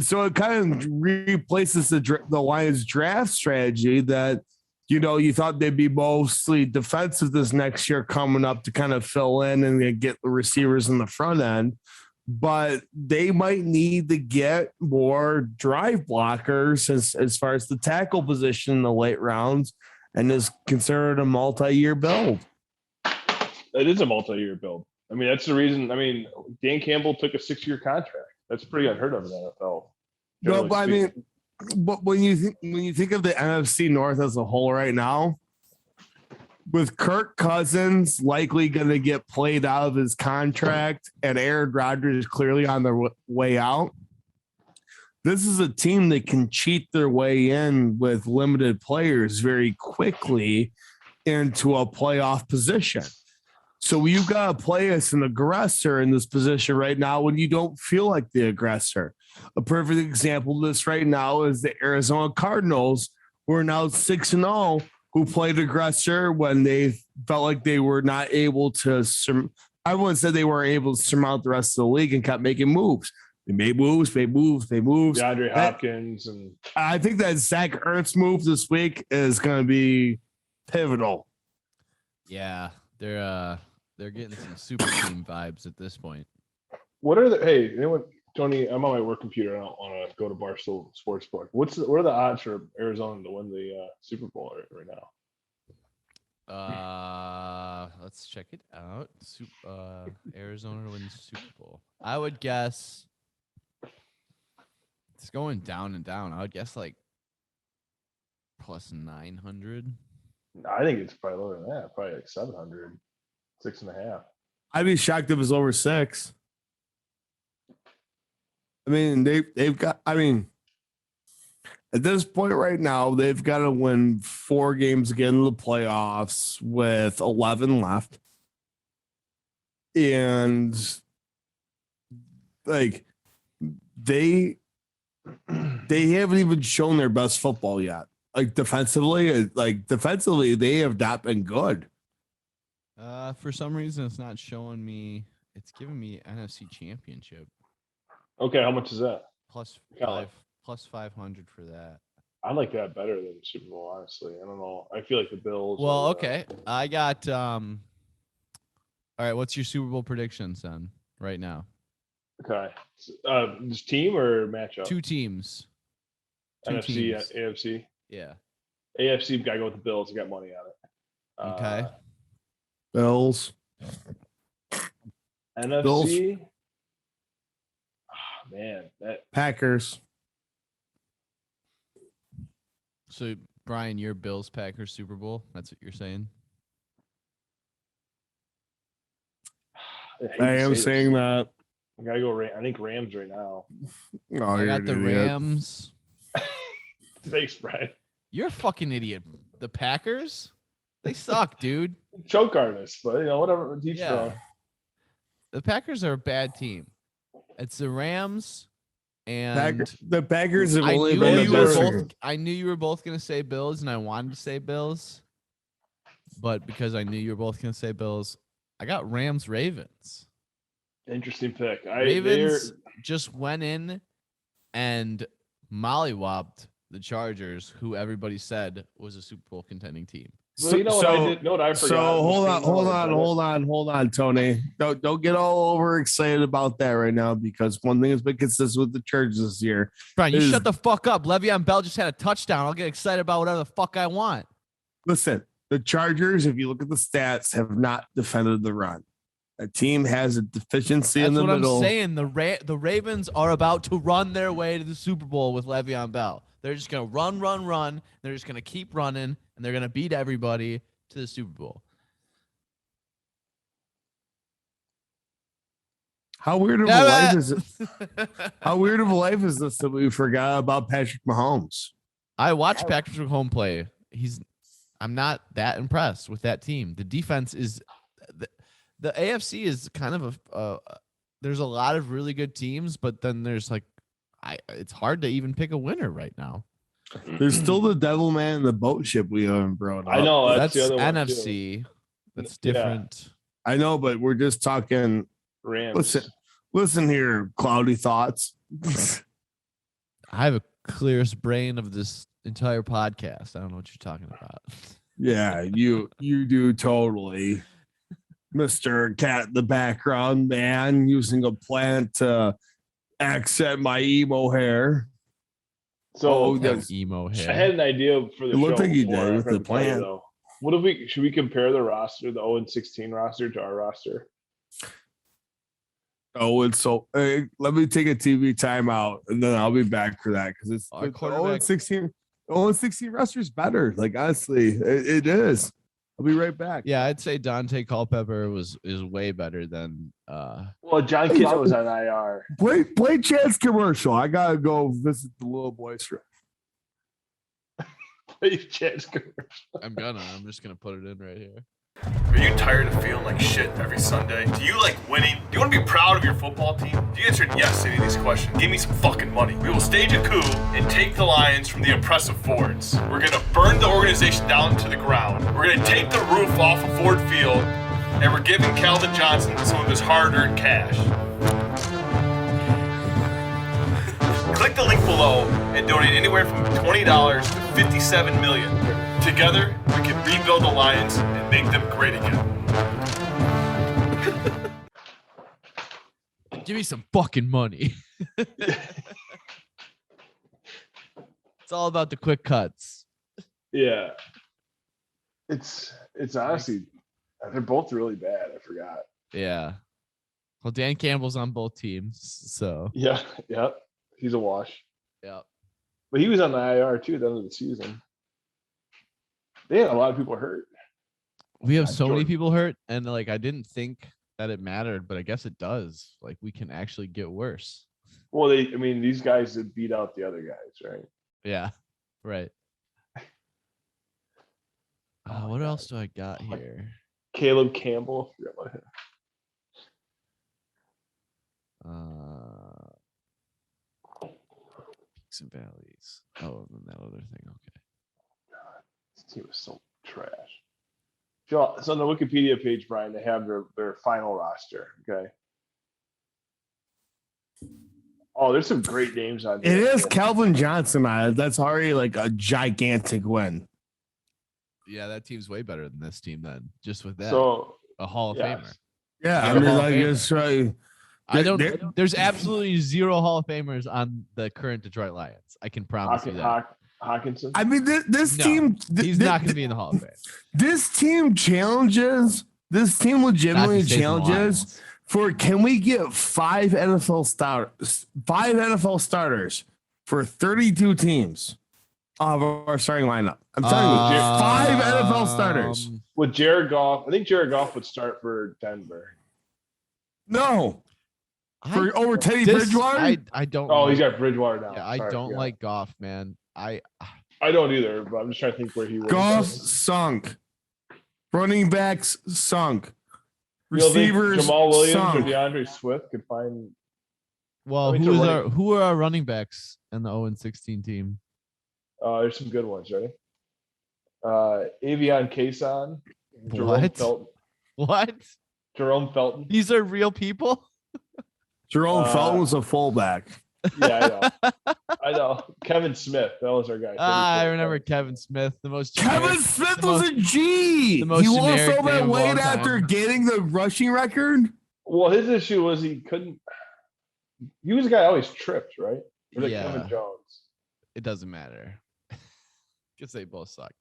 Speaker 2: so it kind of replaces the Lions draft strategy that, you thought they'd be mostly defensive this next year coming up to kind of fill in and get the receivers in the front end. But they might need to get more drive blockers as far as the tackle position in the late rounds and is considered a multi-year build.
Speaker 3: It is a multi-year build. I mean, that's the reason. I mean, Dan Campbell took a 6-year contract. That's pretty unheard of in the NFL.
Speaker 2: No, but I mean, but when you think of the NFC North as a whole right now, with Kirk Cousins likely going to get played out of his contract and Aaron Rodgers clearly on their way out, this is a team that can cheat their way in with limited players very quickly into a playoff position. So you've got to play as an aggressor in this position right now when you don't feel like the aggressor. A perfect example of this right now is the Arizona Cardinals, who are now 6-0, who played aggressor when they felt like they were not able to. Everyone said they weren't able to surmount the rest of the league and kept making moves. They made moves.
Speaker 3: DeAndre Hopkins. And
Speaker 2: I think that Zach Ertz move this week is going to be pivotal.
Speaker 1: Yeah, they're getting some super team vibes at this point.
Speaker 3: What are hey, anyone, Tony, I'm on my work computer. I don't want to go to Barstool Sportsbook. What are the odds for Arizona to win the Super Bowl right
Speaker 1: now? Let's check it out. Arizona to win the Super Bowl. I would guess it's going down and down. I would guess like plus 900.
Speaker 3: I think it's probably lower than that. Probably like 700. 6.5.
Speaker 2: I'd be shocked if it's over 6. I mean, they've got. I mean, at this point right now, they've got to win 4 games to get into the playoffs with 11 left, and like they haven't even shown their best football yet. Like defensively, they have not been good.
Speaker 1: For some reason, it's not showing me. It's giving me NFC Championship
Speaker 3: Okay, how much is that?
Speaker 1: plus
Speaker 3: Got it.
Speaker 1: 500 for that.
Speaker 3: I like that better than Super Bowl, honestly. I don't know. I feel like the Bills.
Speaker 1: Well,
Speaker 3: are,
Speaker 1: okay. I got all right, what's your Super Bowl predictions then right now?
Speaker 3: Okay. This team or matchup?
Speaker 1: 2 teams. 2
Speaker 3: NFC,
Speaker 1: teams.
Speaker 3: AFC.
Speaker 1: Yeah.
Speaker 3: AFC gotta go with the Bills. I got money on it.
Speaker 1: Okay.
Speaker 2: Bills.
Speaker 3: NFC.
Speaker 2: Bills.
Speaker 3: Oh, man, that
Speaker 2: Packers.
Speaker 1: So Brian, your Bills Packers Super Bowl. That's what you're saying?
Speaker 3: hate
Speaker 2: I
Speaker 3: to
Speaker 2: am
Speaker 3: say
Speaker 2: saying
Speaker 3: this.
Speaker 2: that.
Speaker 3: I gotta go. I think Rams right now.
Speaker 2: Oh,
Speaker 1: I
Speaker 2: you're
Speaker 1: got
Speaker 2: an
Speaker 1: the
Speaker 2: idiot.
Speaker 1: Rams.
Speaker 3: Thanks, Brian.
Speaker 1: You're a fucking idiot. The Packers? They suck, dude.
Speaker 3: Choke artist, but whatever. Teach
Speaker 1: Yeah.
Speaker 3: their own.
Speaker 1: The Packers are a bad team. It's the Rams and
Speaker 2: The Packers have
Speaker 1: I
Speaker 2: only
Speaker 1: knew
Speaker 2: been the
Speaker 1: you were
Speaker 2: best.
Speaker 1: both. I knew you were both gonna say Bills, and I wanted to say Bills, but because I knew you were both gonna say Bills, I got Rams Ravens.
Speaker 3: Interesting pick.
Speaker 1: Ravens just went in and mollywopped the Chargers, who everybody said was a Super Bowl contending team.
Speaker 3: Well, you know what I did? Know what I forgot?
Speaker 2: So hold on, Tony. Don't get all over excited about that right now, because one thing has been consistent with the Chargers this year.
Speaker 1: Brian, you
Speaker 2: is-
Speaker 1: shut the fuck up. Le'Veon Bell just had a touchdown. I'll get excited about whatever the fuck I want.
Speaker 2: Listen, the Chargers, if you look at the stats, have not defended the run. A team has a deficiency in
Speaker 1: That's
Speaker 2: the
Speaker 1: what
Speaker 2: middle.
Speaker 1: I'm saying. The Ravens are about to run their way to the Super Bowl with Le'Veon Bell. They're just gonna run. They're just gonna keep running, and they're gonna beat everybody to the Super Bowl.
Speaker 2: How weird of a life is it? How weird of a life is this that we forgot about Patrick Mahomes?
Speaker 1: I watched Patrick Mahomes play. I'm not that impressed with that team. The defense is the AFC is kind of there's a lot of really good teams, but then there's it's hard to even pick a winner right now.
Speaker 2: There's still the devil man in the boat ship we haven't brought up.
Speaker 3: I know
Speaker 1: That's
Speaker 3: the other one,
Speaker 1: NFC.
Speaker 3: too.
Speaker 1: That's
Speaker 3: Yeah.
Speaker 1: different.
Speaker 2: I know, but we're just talking.
Speaker 3: Rams.
Speaker 2: Listen here, cloudy thoughts.
Speaker 1: I have a clearest brain of this entire podcast. I don't know what you're talking about.
Speaker 2: Yeah, you do totally. Mr. Cat in the background, man, using a plant to accent my emo hair.
Speaker 3: So
Speaker 2: yes.
Speaker 1: Emo
Speaker 3: I
Speaker 1: hair.
Speaker 3: had an idea for the
Speaker 2: It looked
Speaker 3: show
Speaker 2: like you
Speaker 3: before,
Speaker 2: did
Speaker 3: I
Speaker 2: with
Speaker 3: forgot
Speaker 2: the
Speaker 3: to tell you,
Speaker 2: plan.
Speaker 3: though. What if should we compare the roster, the 0-16 roster, to our roster?
Speaker 2: Oh, it's so. Let me take a TV timeout, and then I'll be back for that, because it's
Speaker 1: Our
Speaker 2: the
Speaker 1: quarterback-
Speaker 2: 0-16. 0-16 roster's better. Like, honestly, it is. I'll be right back.
Speaker 1: Yeah, I'd say Dante Culpepper is way better than
Speaker 3: Well, John Kitna was on IR.
Speaker 2: Play Chad's commercial. I gotta go visit the little boy's room.
Speaker 1: I'm just gonna put it in right here.
Speaker 4: Are you tired of feeling like shit every Sunday? Do you like winning? Do you want to be proud of your football team? If you answered yes to any of these questions, give me some fucking money. We will stage a coup and take the Lions from the oppressive Fords. We're gonna burn the organization down to the ground. We're gonna take the roof off of Ford Field, and we're giving Calvin Johnson some of his hard-earned cash. Click the link below and donate anywhere from $20 to $57 million. Together, we can rebuild the Lions and make them great again.
Speaker 1: Give me some fucking money. It's all about the quick cuts.
Speaker 3: Yeah. It's honestly, they're both really bad. I forgot.
Speaker 1: Yeah. Well, Dan Campbell's on both teams, so
Speaker 3: Yeah. Yep. He's a wash.
Speaker 1: yeah.
Speaker 3: But he was on the IR too at the end of the season. They had a lot of people hurt.
Speaker 1: We have so many
Speaker 3: Jordan.
Speaker 1: people hurt, and like I didn't think that it mattered, but I guess it does. Like we can actually get worse.
Speaker 3: Well, these guys that beat out the other guys, right?
Speaker 1: Yeah, right.
Speaker 3: Oh my
Speaker 1: What
Speaker 3: God.
Speaker 1: else do I got here?
Speaker 3: Caleb Campbell. Forgot about him.
Speaker 1: Peaks and valleys. Oh, and then that other thing. Okay.
Speaker 3: This team is so trash. So on the Wikipedia page, Brian, they have their final roster. Okay. Oh, there's some great names on
Speaker 2: It
Speaker 3: there.
Speaker 2: is Calvin Johnson on it. That's already like a gigantic win.
Speaker 1: Yeah, that team's way better than this team then. Just with that,
Speaker 3: So
Speaker 1: a Hall of
Speaker 3: yes.
Speaker 1: Famer.
Speaker 2: Yeah,
Speaker 1: Yeah,
Speaker 2: I mean,
Speaker 1: Hall of
Speaker 2: like
Speaker 1: Famer.
Speaker 2: it's right.
Speaker 1: There's absolutely zero Hall of Famers on the current Detroit Lions. I can promise you that.
Speaker 3: Hawkinson.
Speaker 2: I mean, this
Speaker 1: No,
Speaker 2: team.
Speaker 1: He's not going to be in the Hall of Fame.
Speaker 2: This team challenges. This team legitimately
Speaker 1: Not to stay in the
Speaker 2: challenges
Speaker 1: Lions.
Speaker 2: for can we get 5 NFL starters for 32 teams of our starting lineup? I'm telling you, 5 NFL starters.
Speaker 3: With Jared Goff, I think Jared Goff would start for Denver.
Speaker 2: No, for over Teddy
Speaker 1: This-
Speaker 2: Bridgewater.
Speaker 1: I don't.
Speaker 3: Oh,
Speaker 1: like,
Speaker 3: he's got Bridgewater now.
Speaker 1: Yeah, I
Speaker 3: Sorry,
Speaker 1: don't
Speaker 3: yeah.
Speaker 1: like Goff, man.
Speaker 3: I don't either, but I'm just trying to think where he was.
Speaker 2: Goff sunk. Running backs sunk.
Speaker 3: You don't think
Speaker 2: Receivers
Speaker 3: Jamal Williams or
Speaker 2: sunk.
Speaker 3: DeAndre Swift could find.
Speaker 1: well,
Speaker 3: I mean,
Speaker 1: who are our running backs in the 0-16 team?
Speaker 3: There's some good ones, right? Avion Kason, Jerome
Speaker 1: What?
Speaker 3: Felton.
Speaker 1: What?
Speaker 3: Jerome Felton.
Speaker 1: These are real people?
Speaker 2: Jerome Felton was a fullback.
Speaker 3: Yeah, I know. Kevin Smith, that was our guy.
Speaker 1: I remember Kevin Smith, the most.
Speaker 2: Kevin
Speaker 1: generic-
Speaker 2: Smith
Speaker 1: the
Speaker 2: was
Speaker 1: most-
Speaker 2: a G.
Speaker 1: the most
Speaker 2: He lost
Speaker 1: generic
Speaker 2: all that
Speaker 1: name of all
Speaker 2: weight after
Speaker 1: time.
Speaker 2: getting the rushing record.
Speaker 3: Well, his issue was he couldn't. He was a guy that always tripped, right? Or like
Speaker 1: Yeah.
Speaker 3: Kevin Jones.
Speaker 1: It doesn't matter. Because they both suck.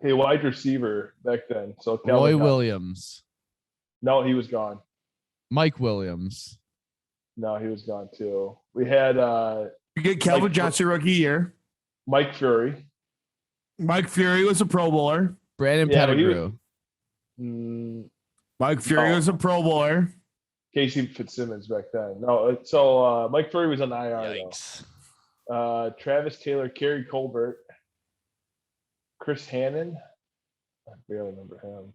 Speaker 3: Hey, wide receiver back then. So
Speaker 1: Roy
Speaker 3: Calvin Johnson.
Speaker 1: Williams,
Speaker 3: No, he was gone.
Speaker 1: Mike Williams.
Speaker 3: No, he was gone too. We had
Speaker 2: You get Calvin
Speaker 3: Mike-
Speaker 2: Johnson rookie year.
Speaker 3: Mike Fury.
Speaker 2: Mike Fury was a Pro Bowler.
Speaker 1: Brandon
Speaker 3: Yeah, but he was-
Speaker 1: Pettigrew.
Speaker 2: Mike Fury
Speaker 3: No.
Speaker 2: was a Pro Bowler.
Speaker 3: Casey Fitzsimmons back then. No, so Mike Fury was on IR
Speaker 1: Yikes.
Speaker 3: though. Travis Taylor, Kerry Colbert, Chris Hannon. I barely remember him.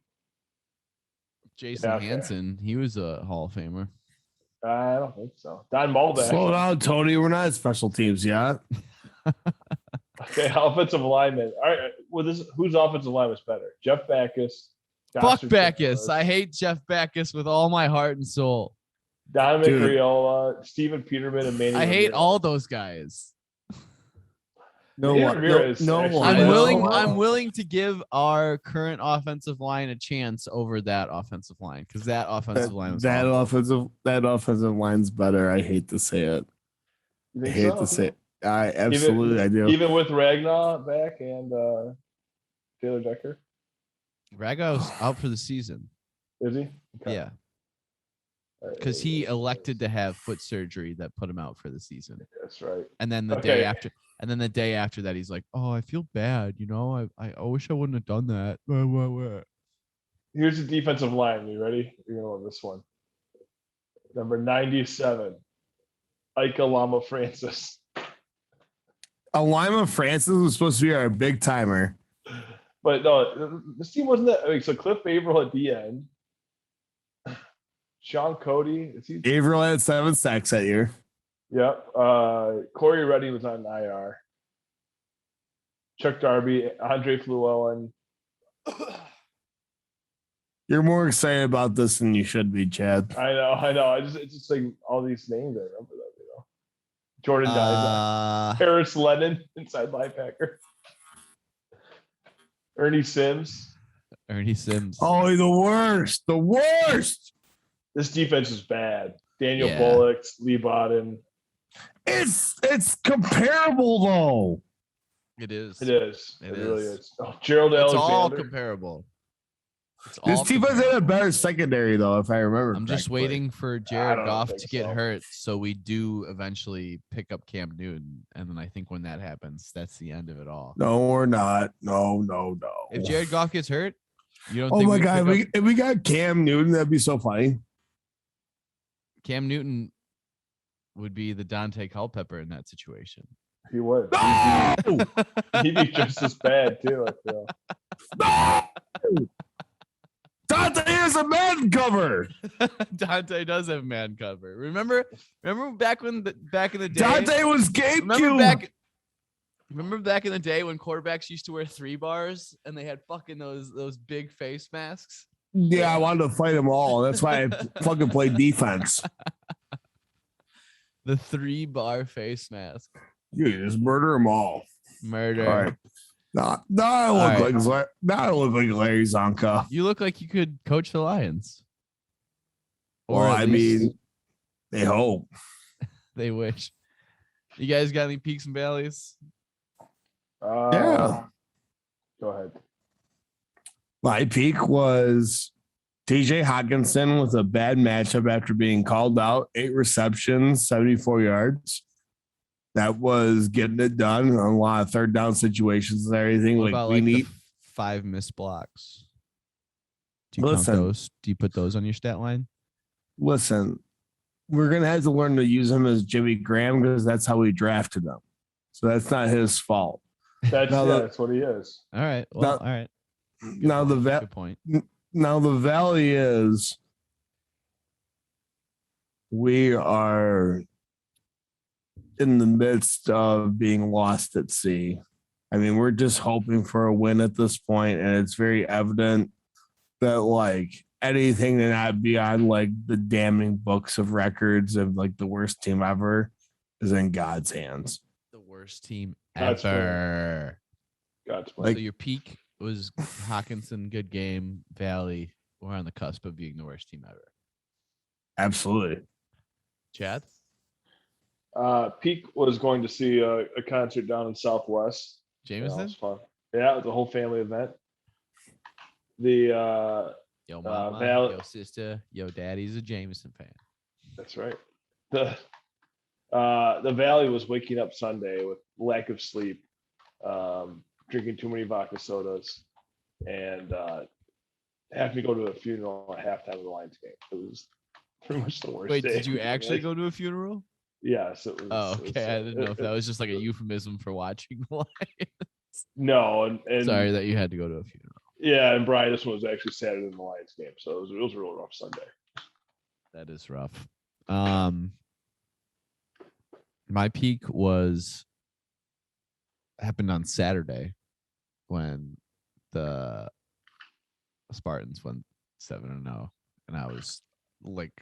Speaker 1: Jason
Speaker 3: Okay.
Speaker 1: Hansen. He was a Hall of Famer.
Speaker 3: I don't think so. Don Malbeck.
Speaker 2: Slow down, Tony. We're not at special teams yet.
Speaker 3: Okay, offensive lineman. All right, well, whose offensive line was better? Jeff Backus.
Speaker 1: Fuck
Speaker 3: Gossard
Speaker 1: Backus.
Speaker 3: Chipper,
Speaker 1: I hate Jeff Backus with all my heart and soul.
Speaker 3: Donovan
Speaker 2: Dude.
Speaker 3: Criolla, Stephen Peterman, and Manny.
Speaker 1: I hate
Speaker 3: Ramirez.
Speaker 1: all those guys.
Speaker 2: No
Speaker 3: Manny
Speaker 2: one.
Speaker 3: Ramirez
Speaker 2: No
Speaker 3: actually-
Speaker 2: one.
Speaker 1: I'm
Speaker 3: I
Speaker 1: willing.
Speaker 3: know.
Speaker 1: I'm willing to give our current offensive line a chance over that offensive line because that offensive line was awful.
Speaker 2: That offensive line's better. I hate to say it.
Speaker 3: You
Speaker 2: I
Speaker 3: think
Speaker 2: hate
Speaker 3: so?
Speaker 2: to say it. I absolutely I do.
Speaker 3: Even with Ragnar back and Taylor Decker,
Speaker 1: Rago's out for the season.
Speaker 3: is he? Okay.
Speaker 1: Yeah, because he elected to have foot surgery that put him out for the season.
Speaker 3: That's right.
Speaker 1: And then the
Speaker 3: Okay.
Speaker 1: day after that, he's like, "Oh, I feel bad. You know, I wish I wouldn't have done that." What?
Speaker 3: Here's the defensive line. You ready? You're gonna love this one. Number 97, Ike Lama Francis.
Speaker 2: Alima Francis was supposed to be our big timer.
Speaker 3: But no, this team wasn't that. I mean, so Cliff Averill at the end. Sean Cody. Is he?
Speaker 2: Averill had 7 sacks that year.
Speaker 3: Yep. Corey Reddy was on IR. Chuck Darby, Andre Fluellen.
Speaker 2: You're more excited about this than you should be, Chad.
Speaker 3: I know. It's just like all these names. I remember them. Jordan Dyson, Harris Lennon, inside linebacker. Ernie Sims.
Speaker 1: Ernie Sims.
Speaker 2: Oh, the worst. The worst.
Speaker 3: This defense is bad. Daniel
Speaker 1: Yeah.
Speaker 3: Bullock, Lee Bodden.
Speaker 2: It's comparable though.
Speaker 1: It is.
Speaker 3: It is.
Speaker 1: It
Speaker 3: really
Speaker 1: is.
Speaker 3: is. Oh, Gerald
Speaker 1: It's all
Speaker 3: Alexander.
Speaker 1: comparable. It's
Speaker 2: This
Speaker 1: all
Speaker 2: defense had
Speaker 1: comparable.
Speaker 2: a better secondary though, if I remember.
Speaker 1: I'm just
Speaker 2: correctly.
Speaker 1: waiting for Jared
Speaker 3: don't
Speaker 1: Goff
Speaker 3: think
Speaker 1: to get
Speaker 3: so.
Speaker 1: hurt, so we do eventually pick up Cam Newton, and then I think when that happens, that's the end of it all.
Speaker 2: No, we're not. No.
Speaker 1: If Jared Goff gets hurt, You don't
Speaker 2: Oh
Speaker 1: think
Speaker 2: my
Speaker 1: we'd
Speaker 2: God.
Speaker 1: pick up
Speaker 2: If we got Cam Newton, that'd be so funny.
Speaker 1: Cam Newton would be the Dante Culpepper in that situation.
Speaker 3: He would.
Speaker 2: No!
Speaker 3: He'd be just as bad too. I feel.
Speaker 2: No! Dante is a man cover.
Speaker 1: Dante does have man cover. Remember back in the day.
Speaker 2: Dante was GameCube.
Speaker 1: Remember back in the day when quarterbacks used to wear 3 bars and they had fucking those big face masks?
Speaker 2: Yeah, I wanted to fight them all. That's why I fucking played defense.
Speaker 1: The 3-bar face mask.
Speaker 2: You just murder them all.
Speaker 1: Murder.
Speaker 2: All right. Now I look like Larry Zonka.
Speaker 1: You look like you could coach the Lions.
Speaker 2: Well,
Speaker 1: at
Speaker 2: I
Speaker 1: least
Speaker 2: mean, they hope.
Speaker 1: they wish. You guys got any peaks and valleys?
Speaker 2: Yeah.
Speaker 3: Go ahead.
Speaker 2: My peak was TJ Hawkinson with a bad matchup after being called out, 8 receptions, 74 yards. That was getting it done on a lot of third down situations and everything.
Speaker 1: What
Speaker 2: Like
Speaker 1: about
Speaker 2: we need
Speaker 1: the 5 missed blocks? Do you count
Speaker 2: Listen.
Speaker 1: those? Do you put those on your stat line?
Speaker 2: listen, we're gonna have to learn to use him as Jimmy Graham because that's how we drafted him. So that's not his fault.
Speaker 3: That's
Speaker 2: Now
Speaker 3: that's what he is.
Speaker 1: All right. Well,
Speaker 2: Now-
Speaker 1: all right.
Speaker 2: Now
Speaker 1: Good point.
Speaker 2: the valley is we are in the midst of being lost at sea. I mean, we're just hoping for a win at this point, and it's very evident that like anything to not be on like the damning books of records of like the worst team ever is in God's hands.
Speaker 1: The worst team
Speaker 3: That's
Speaker 1: ever.
Speaker 3: God's
Speaker 1: So
Speaker 3: plan.
Speaker 1: your peak was Hawkinson, good game. Valley, we're on the cusp of being the worst team ever.
Speaker 2: Absolutely.
Speaker 1: Chad?
Speaker 3: Peak was going to see a concert down in Southwest. Yeah, it
Speaker 1: Jameson?
Speaker 3: was fun. Yeah, it was a whole family event. The
Speaker 1: Yo, mama,
Speaker 3: Val-
Speaker 1: yo, sister, yo, daddy's a Jameson fan.
Speaker 3: that's right. The Valley was waking up Sunday with lack of sleep, drinking too many vodka sodas, and having to go to a funeral at halftime of the Lions game. It was pretty much the worst.
Speaker 1: Wait,
Speaker 3: day
Speaker 1: did you
Speaker 3: of the
Speaker 1: actually
Speaker 3: life.
Speaker 1: go to a funeral?
Speaker 3: Yes. It was,
Speaker 1: Oh,
Speaker 3: it was,
Speaker 1: okay. I didn't know if
Speaker 3: it-
Speaker 1: that was just like a euphemism for watching the Lions.
Speaker 3: No, and
Speaker 1: Sorry that you had to go to a funeral.
Speaker 3: yeah, and Brian, this one was actually Saturday in the Lions game, so it was a real rough Sunday.
Speaker 1: That is rough. My peak happened on Saturday when the Spartans went 7-0, and I was like,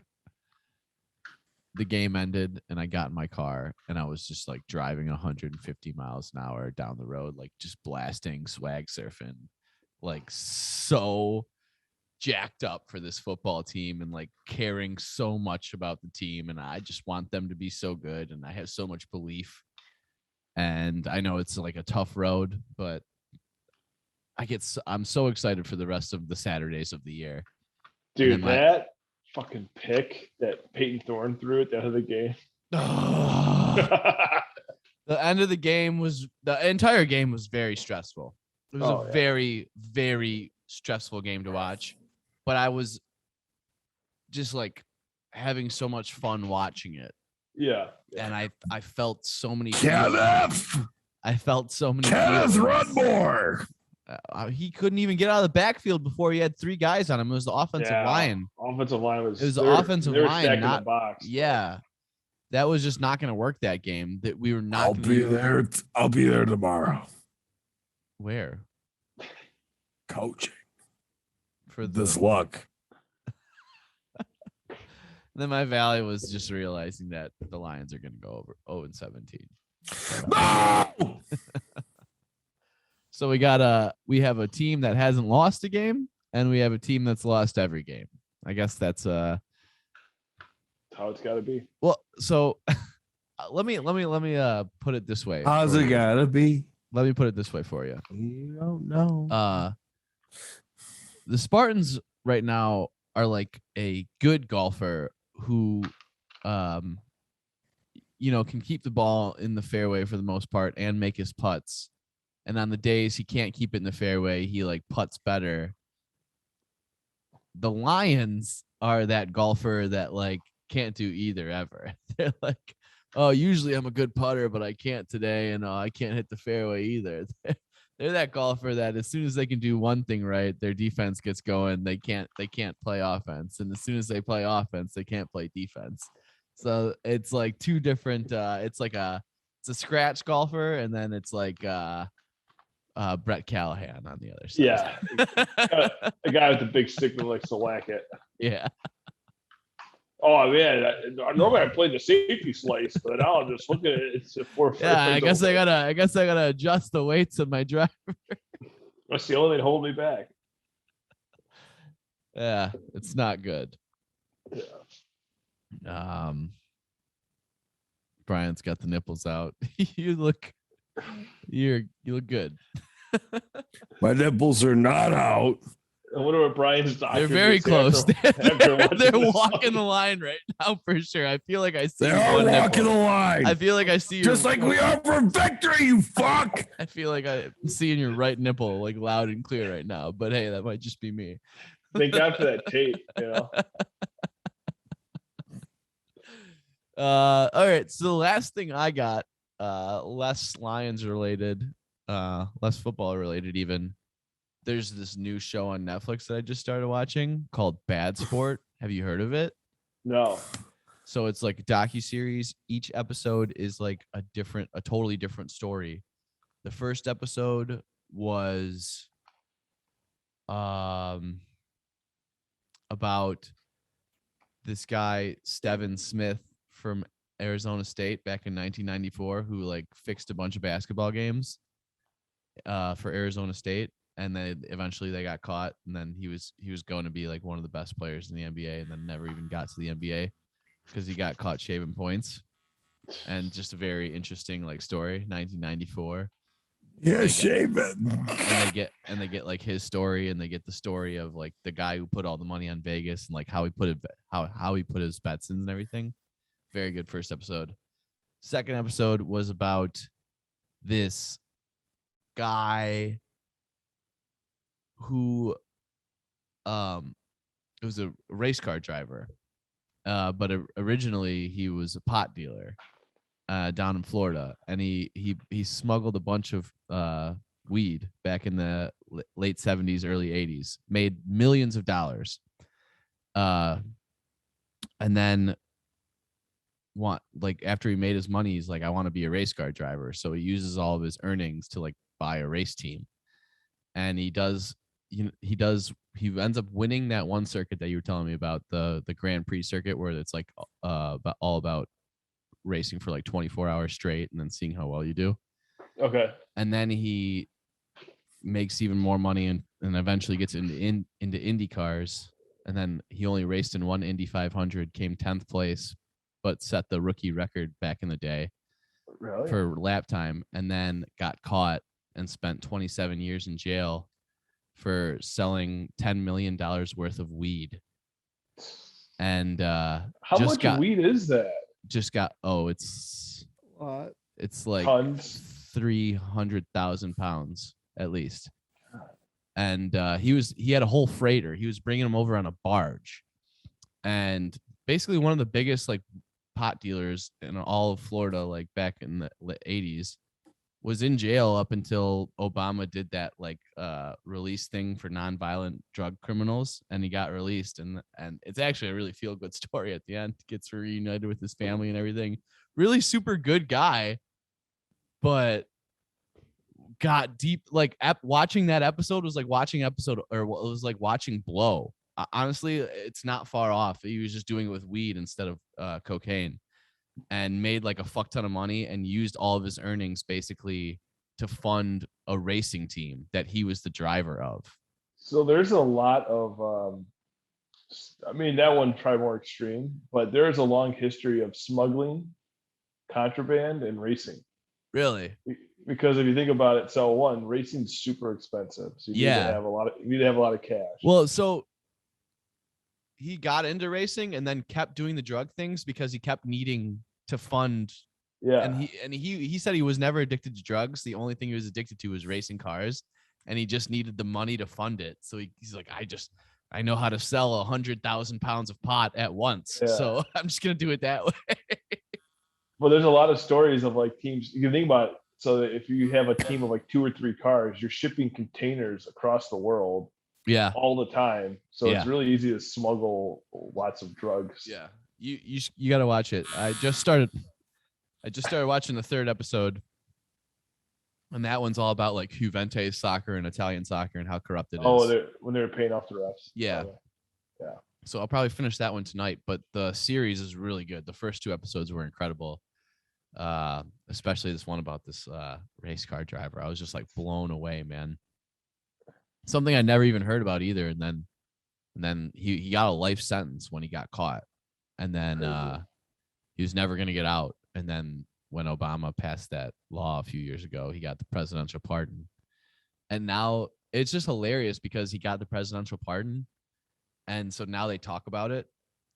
Speaker 1: the game ended, and I got in my car, and I was just like driving 150 miles an hour down the road, like just blasting, swag surfing, like so jacked up for this football team and like caring so much about the team, and I just want them to be so good, and I have so much belief. And I know it's like a tough road, but I'm so excited for the rest of the Saturdays of the year.
Speaker 3: Dude,
Speaker 1: then, like-
Speaker 3: that fucking pick that Peyton Thorne threw at the end of the game.
Speaker 1: The end of the entire game was very stressful. It was
Speaker 3: Oh,
Speaker 1: a
Speaker 3: yeah.
Speaker 1: very, very stressful game to watch, but I was just like having so much fun watching it.
Speaker 3: Yeah.
Speaker 1: And I felt so many
Speaker 2: Kenneth!
Speaker 1: I felt so many
Speaker 2: Kenneth,
Speaker 1: feelings.
Speaker 2: run more!
Speaker 1: He couldn't even get out of the backfield before he had 3 guys on him. It was the offensive
Speaker 3: Yeah.
Speaker 1: line.
Speaker 3: Offensive line was.
Speaker 1: It was the
Speaker 3: they were-
Speaker 1: offensive
Speaker 3: they were
Speaker 1: line,
Speaker 3: stacking
Speaker 1: not-
Speaker 3: the box.
Speaker 1: Yeah. That was just not going to work that game. That we were not
Speaker 2: I'll
Speaker 1: gonna
Speaker 2: be there. I'll be there tomorrow.
Speaker 1: Where?
Speaker 2: Coaching.
Speaker 1: For
Speaker 2: This luck.
Speaker 1: Then my valley was just realizing that the Lions are going to go over 0-17.
Speaker 2: No!
Speaker 1: So we have a team that hasn't lost a game, and we have a team that's lost every game. I guess that's
Speaker 3: That's how it's got to be.
Speaker 1: well. So let me put it this way.
Speaker 2: How's
Speaker 1: for
Speaker 2: it
Speaker 1: you.
Speaker 2: gotta be?
Speaker 1: Let me put it this way for you.
Speaker 2: You don't know.
Speaker 1: The Spartans right now are like a good golfer who can keep the ball in the fairway for the most part and make his putts. And on the days he can't keep it in the fairway, he like putts better the Lions are that golfer that like can't do either ever. They're like, oh, usually I'm a good putter, but I can't today, and I can't hit the fairway either. They're that golfer that as soon as they can do one thing right, their defense gets going. They can't play offense, and as soon as they play offense, they can't play defense. So it's like two different. It's a scratch golfer, and then it's like Brett Callahan on the other side.
Speaker 3: Yeah, the guy with the big stick that likes to whack it.
Speaker 1: Yeah.
Speaker 3: Oh man, normally I play the safety slice, but now I'm just looking at it. It's a 4.
Speaker 1: Yeah, I guess I gotta adjust the weights of my driver.
Speaker 3: That's the only thing holding me back.
Speaker 1: Yeah, it's not good.
Speaker 3: Yeah.
Speaker 1: Brian's got the nipples out. you look good.
Speaker 2: My nipples are not out.
Speaker 3: I wonder what Brian's doctor.
Speaker 1: They're very close.
Speaker 3: After
Speaker 1: They're walking the line right now for sure. I feel like I see.
Speaker 2: They are walking the line.
Speaker 1: I feel like I see.
Speaker 2: Just like we are for victory, you fuck.
Speaker 1: I feel like I'm seeing your right nipple like loud and clear right now. But hey, that might just be me.
Speaker 3: Thank God for that tape. You know.
Speaker 1: All right. So the last thing I got, less Lions related, less football related even. There's this new show on Netflix that I just started watching called Bad Sport. Have you heard of it?
Speaker 3: No.
Speaker 1: So it's like a docuseries. Each episode is like a totally different story. The first episode was about this guy, Steven Smith from Arizona State back in 1994, who like fixed a bunch of basketball games for Arizona State. And then eventually they got caught, and then he was going to be like one of the best players in the NBA, and then never even got to the NBA because he got caught shaving points. And just a very interesting like story, 1994.
Speaker 2: Yeah, shaving.
Speaker 1: And they get like his story, and they get the story of like the guy who put all the money on Vegas and like how he put his bets in and everything. Very good first episode. Second episode was about this guy who it was a race car driver, but originally he was a pot dealer down in Florida, and he smuggled a bunch of weed back in the late 70s, early 80s, made millions of dollars, and then after he made his money, he's like, I want to be a race car driver, so he uses all of his earnings to like buy a race team, and he ends up winning that one circuit that you were telling me about, the Grand Prix circuit, where it's like all about racing for like 24 hours straight and then seeing how well you do.
Speaker 3: Okay.
Speaker 1: And then he makes even more money and eventually gets into Indy cars. And then he only raced in one Indy 500, came 10th place, but set the rookie record back in the day for lap time, and then got caught and spent 27 years in jail for selling $10 million worth of weed. And
Speaker 3: how much weed is that?
Speaker 1: It's like
Speaker 3: tons.
Speaker 1: 300,000 pounds at least. And he had a whole freighter. He was bringing them over on a barge, and basically one of the biggest like pot dealers in all of Florida, like back in the 80s, was in jail up until Obama did that like release thing for nonviolent drug criminals, and he got released, and it's actually a really feel good story at the end. Gets reunited with his family and everything. Really super good guy, but got deep. Like watching that episode was like watching watching Blow. Honestly, it's not far off. He was just doing it with weed instead of cocaine, and made like a fuck ton of money and used all of his earnings basically to fund a racing team that he was the driver of.
Speaker 3: So there's a lot of, that one try more extreme, but there's a long history of smuggling, contraband, and racing.
Speaker 1: Really?
Speaker 3: Because if you think about it, so one, racing's super expensive. So you need to have a lot of cash.
Speaker 1: Well, so he got into racing and then kept doing the drug things because he kept needing to fund.
Speaker 3: Yeah.
Speaker 1: And he said he was never addicted to drugs. The only thing he was addicted to was racing cars, and he just needed the money to fund it. So he's like, I I know how to sell 100,000 pounds of pot at once.
Speaker 3: Yeah.
Speaker 1: So I'm just going to do it that way.
Speaker 3: Well, there's a lot of stories of like teams. You can think about it. So that if you have a team of like 2 or 3 cars, you're shipping containers across the world
Speaker 1: Yeah.
Speaker 3: all the time. So
Speaker 1: Yeah.
Speaker 3: it's really easy to smuggle lots of drugs.
Speaker 1: Yeah. You got to watch it. I just started watching the 3rd episode. And that one's all about like Juventus soccer and Italian soccer and how corrupt it is.
Speaker 3: Oh, when they were paying off the refs.
Speaker 1: Yeah.
Speaker 3: Yeah.
Speaker 1: So I'll probably finish that one tonight, but the series is really good. The first 2 episodes were incredible. Especially this one about this race car driver. I was just like blown away, man. Something I never even heard about either. And then he got a life sentence when he got caught. And then he was never going to get out. And then when Obama passed that law a few years ago, he got the presidential pardon. And now it's just hilarious because he got the presidential pardon. And so now they talk about it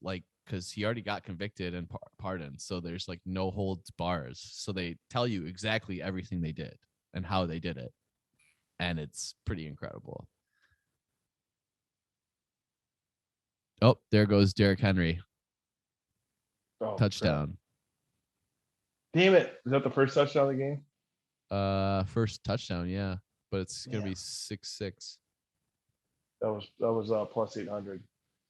Speaker 1: like, because he already got convicted and pardoned. So there's like no holds bars. So they tell you exactly everything they did and how they did it. And it's pretty incredible. Oh, there goes Derrick Henry.
Speaker 3: Oh,
Speaker 1: Touchdown.
Speaker 3: Damn it. Is that the first touchdown of the game?
Speaker 1: First touchdown, yeah. But it's gonna be 6-6.
Speaker 3: That was plus 800.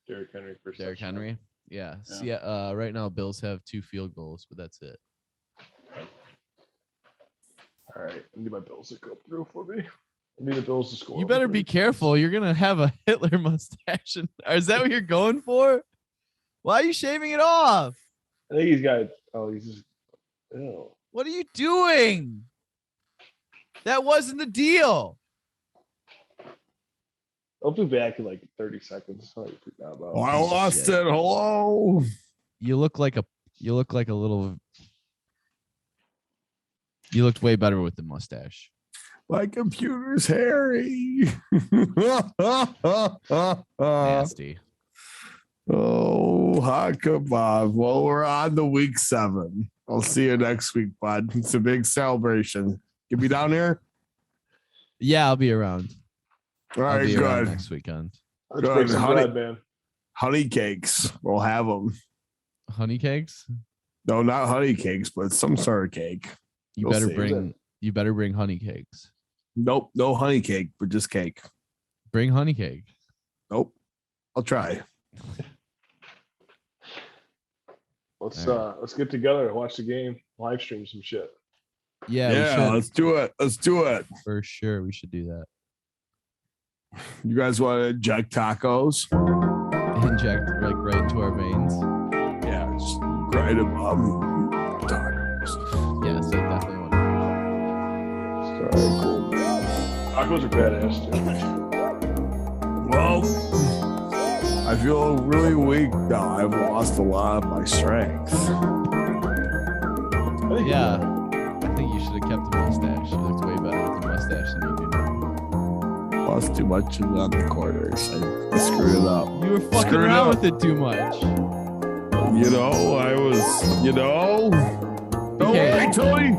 Speaker 3: Derrick Henry first.
Speaker 1: Derrick
Speaker 3: touchdown.
Speaker 1: Henry. Yeah. Yeah. Right now Bills have 2 field goals, but that's it.
Speaker 3: All right. I need my Bills to go through for me. I need the Bills to score.
Speaker 1: You better be careful. You're gonna have a Hitler mustache. Or is that what you're going for? Why are you shaving it off?
Speaker 3: I think he's got. Oh, he's just. Ew.
Speaker 1: What are you doing? That wasn't the deal.
Speaker 3: I'll be back in like 30 seconds. What are you freaking out about?
Speaker 2: Oh, I lost it. Hello.
Speaker 1: You look like a little. You looked way better with the mustache.
Speaker 2: My computer's hairy.
Speaker 1: Nasty.
Speaker 2: Oh, hot kebab. Well, we're on to week 7. I'll see you next week, bud. It's a big celebration. You be down here?
Speaker 1: Yeah, I'll be around.
Speaker 2: All
Speaker 1: I'll
Speaker 2: right,
Speaker 1: be around
Speaker 2: good.
Speaker 1: next weekend.
Speaker 3: Let's
Speaker 2: Good.
Speaker 3: break some
Speaker 2: Honey-
Speaker 3: bread, man.
Speaker 2: Honey cakes. We'll have them.
Speaker 1: Honey cakes?
Speaker 2: No, not honey cakes, but some sort of cake.
Speaker 1: You
Speaker 2: We'll
Speaker 1: better
Speaker 2: see.
Speaker 1: You better bring honey cakes.
Speaker 2: Nope, no honey cake, but just cake.
Speaker 1: Bring honey cake.
Speaker 2: Nope. I'll try.
Speaker 3: Let's get together and watch the game, live stream some shit.
Speaker 1: Yeah,
Speaker 2: Yeah,
Speaker 1: we should.
Speaker 2: let's do it. Let's do it.
Speaker 1: For sure. We should do that.
Speaker 2: You guys want to inject tacos?
Speaker 1: Inject like right into our veins.
Speaker 2: Yeah, just grind them up. Tacos.
Speaker 1: Yeah, so definitely want
Speaker 2: All right, cool.
Speaker 3: Tacos are badass too.
Speaker 2: Well, I feel really weak now. I've lost a lot of my strength.
Speaker 3: I think
Speaker 1: Yeah. I think you should have kept the mustache. You looked way better with the mustache than you do now.
Speaker 2: Lost too much on the corners. I screwed it up.
Speaker 1: You were fucking
Speaker 2: Screwed
Speaker 1: around
Speaker 2: up.
Speaker 1: with it too much.
Speaker 2: I was, don't
Speaker 1: Okay.
Speaker 2: worry, Tilly.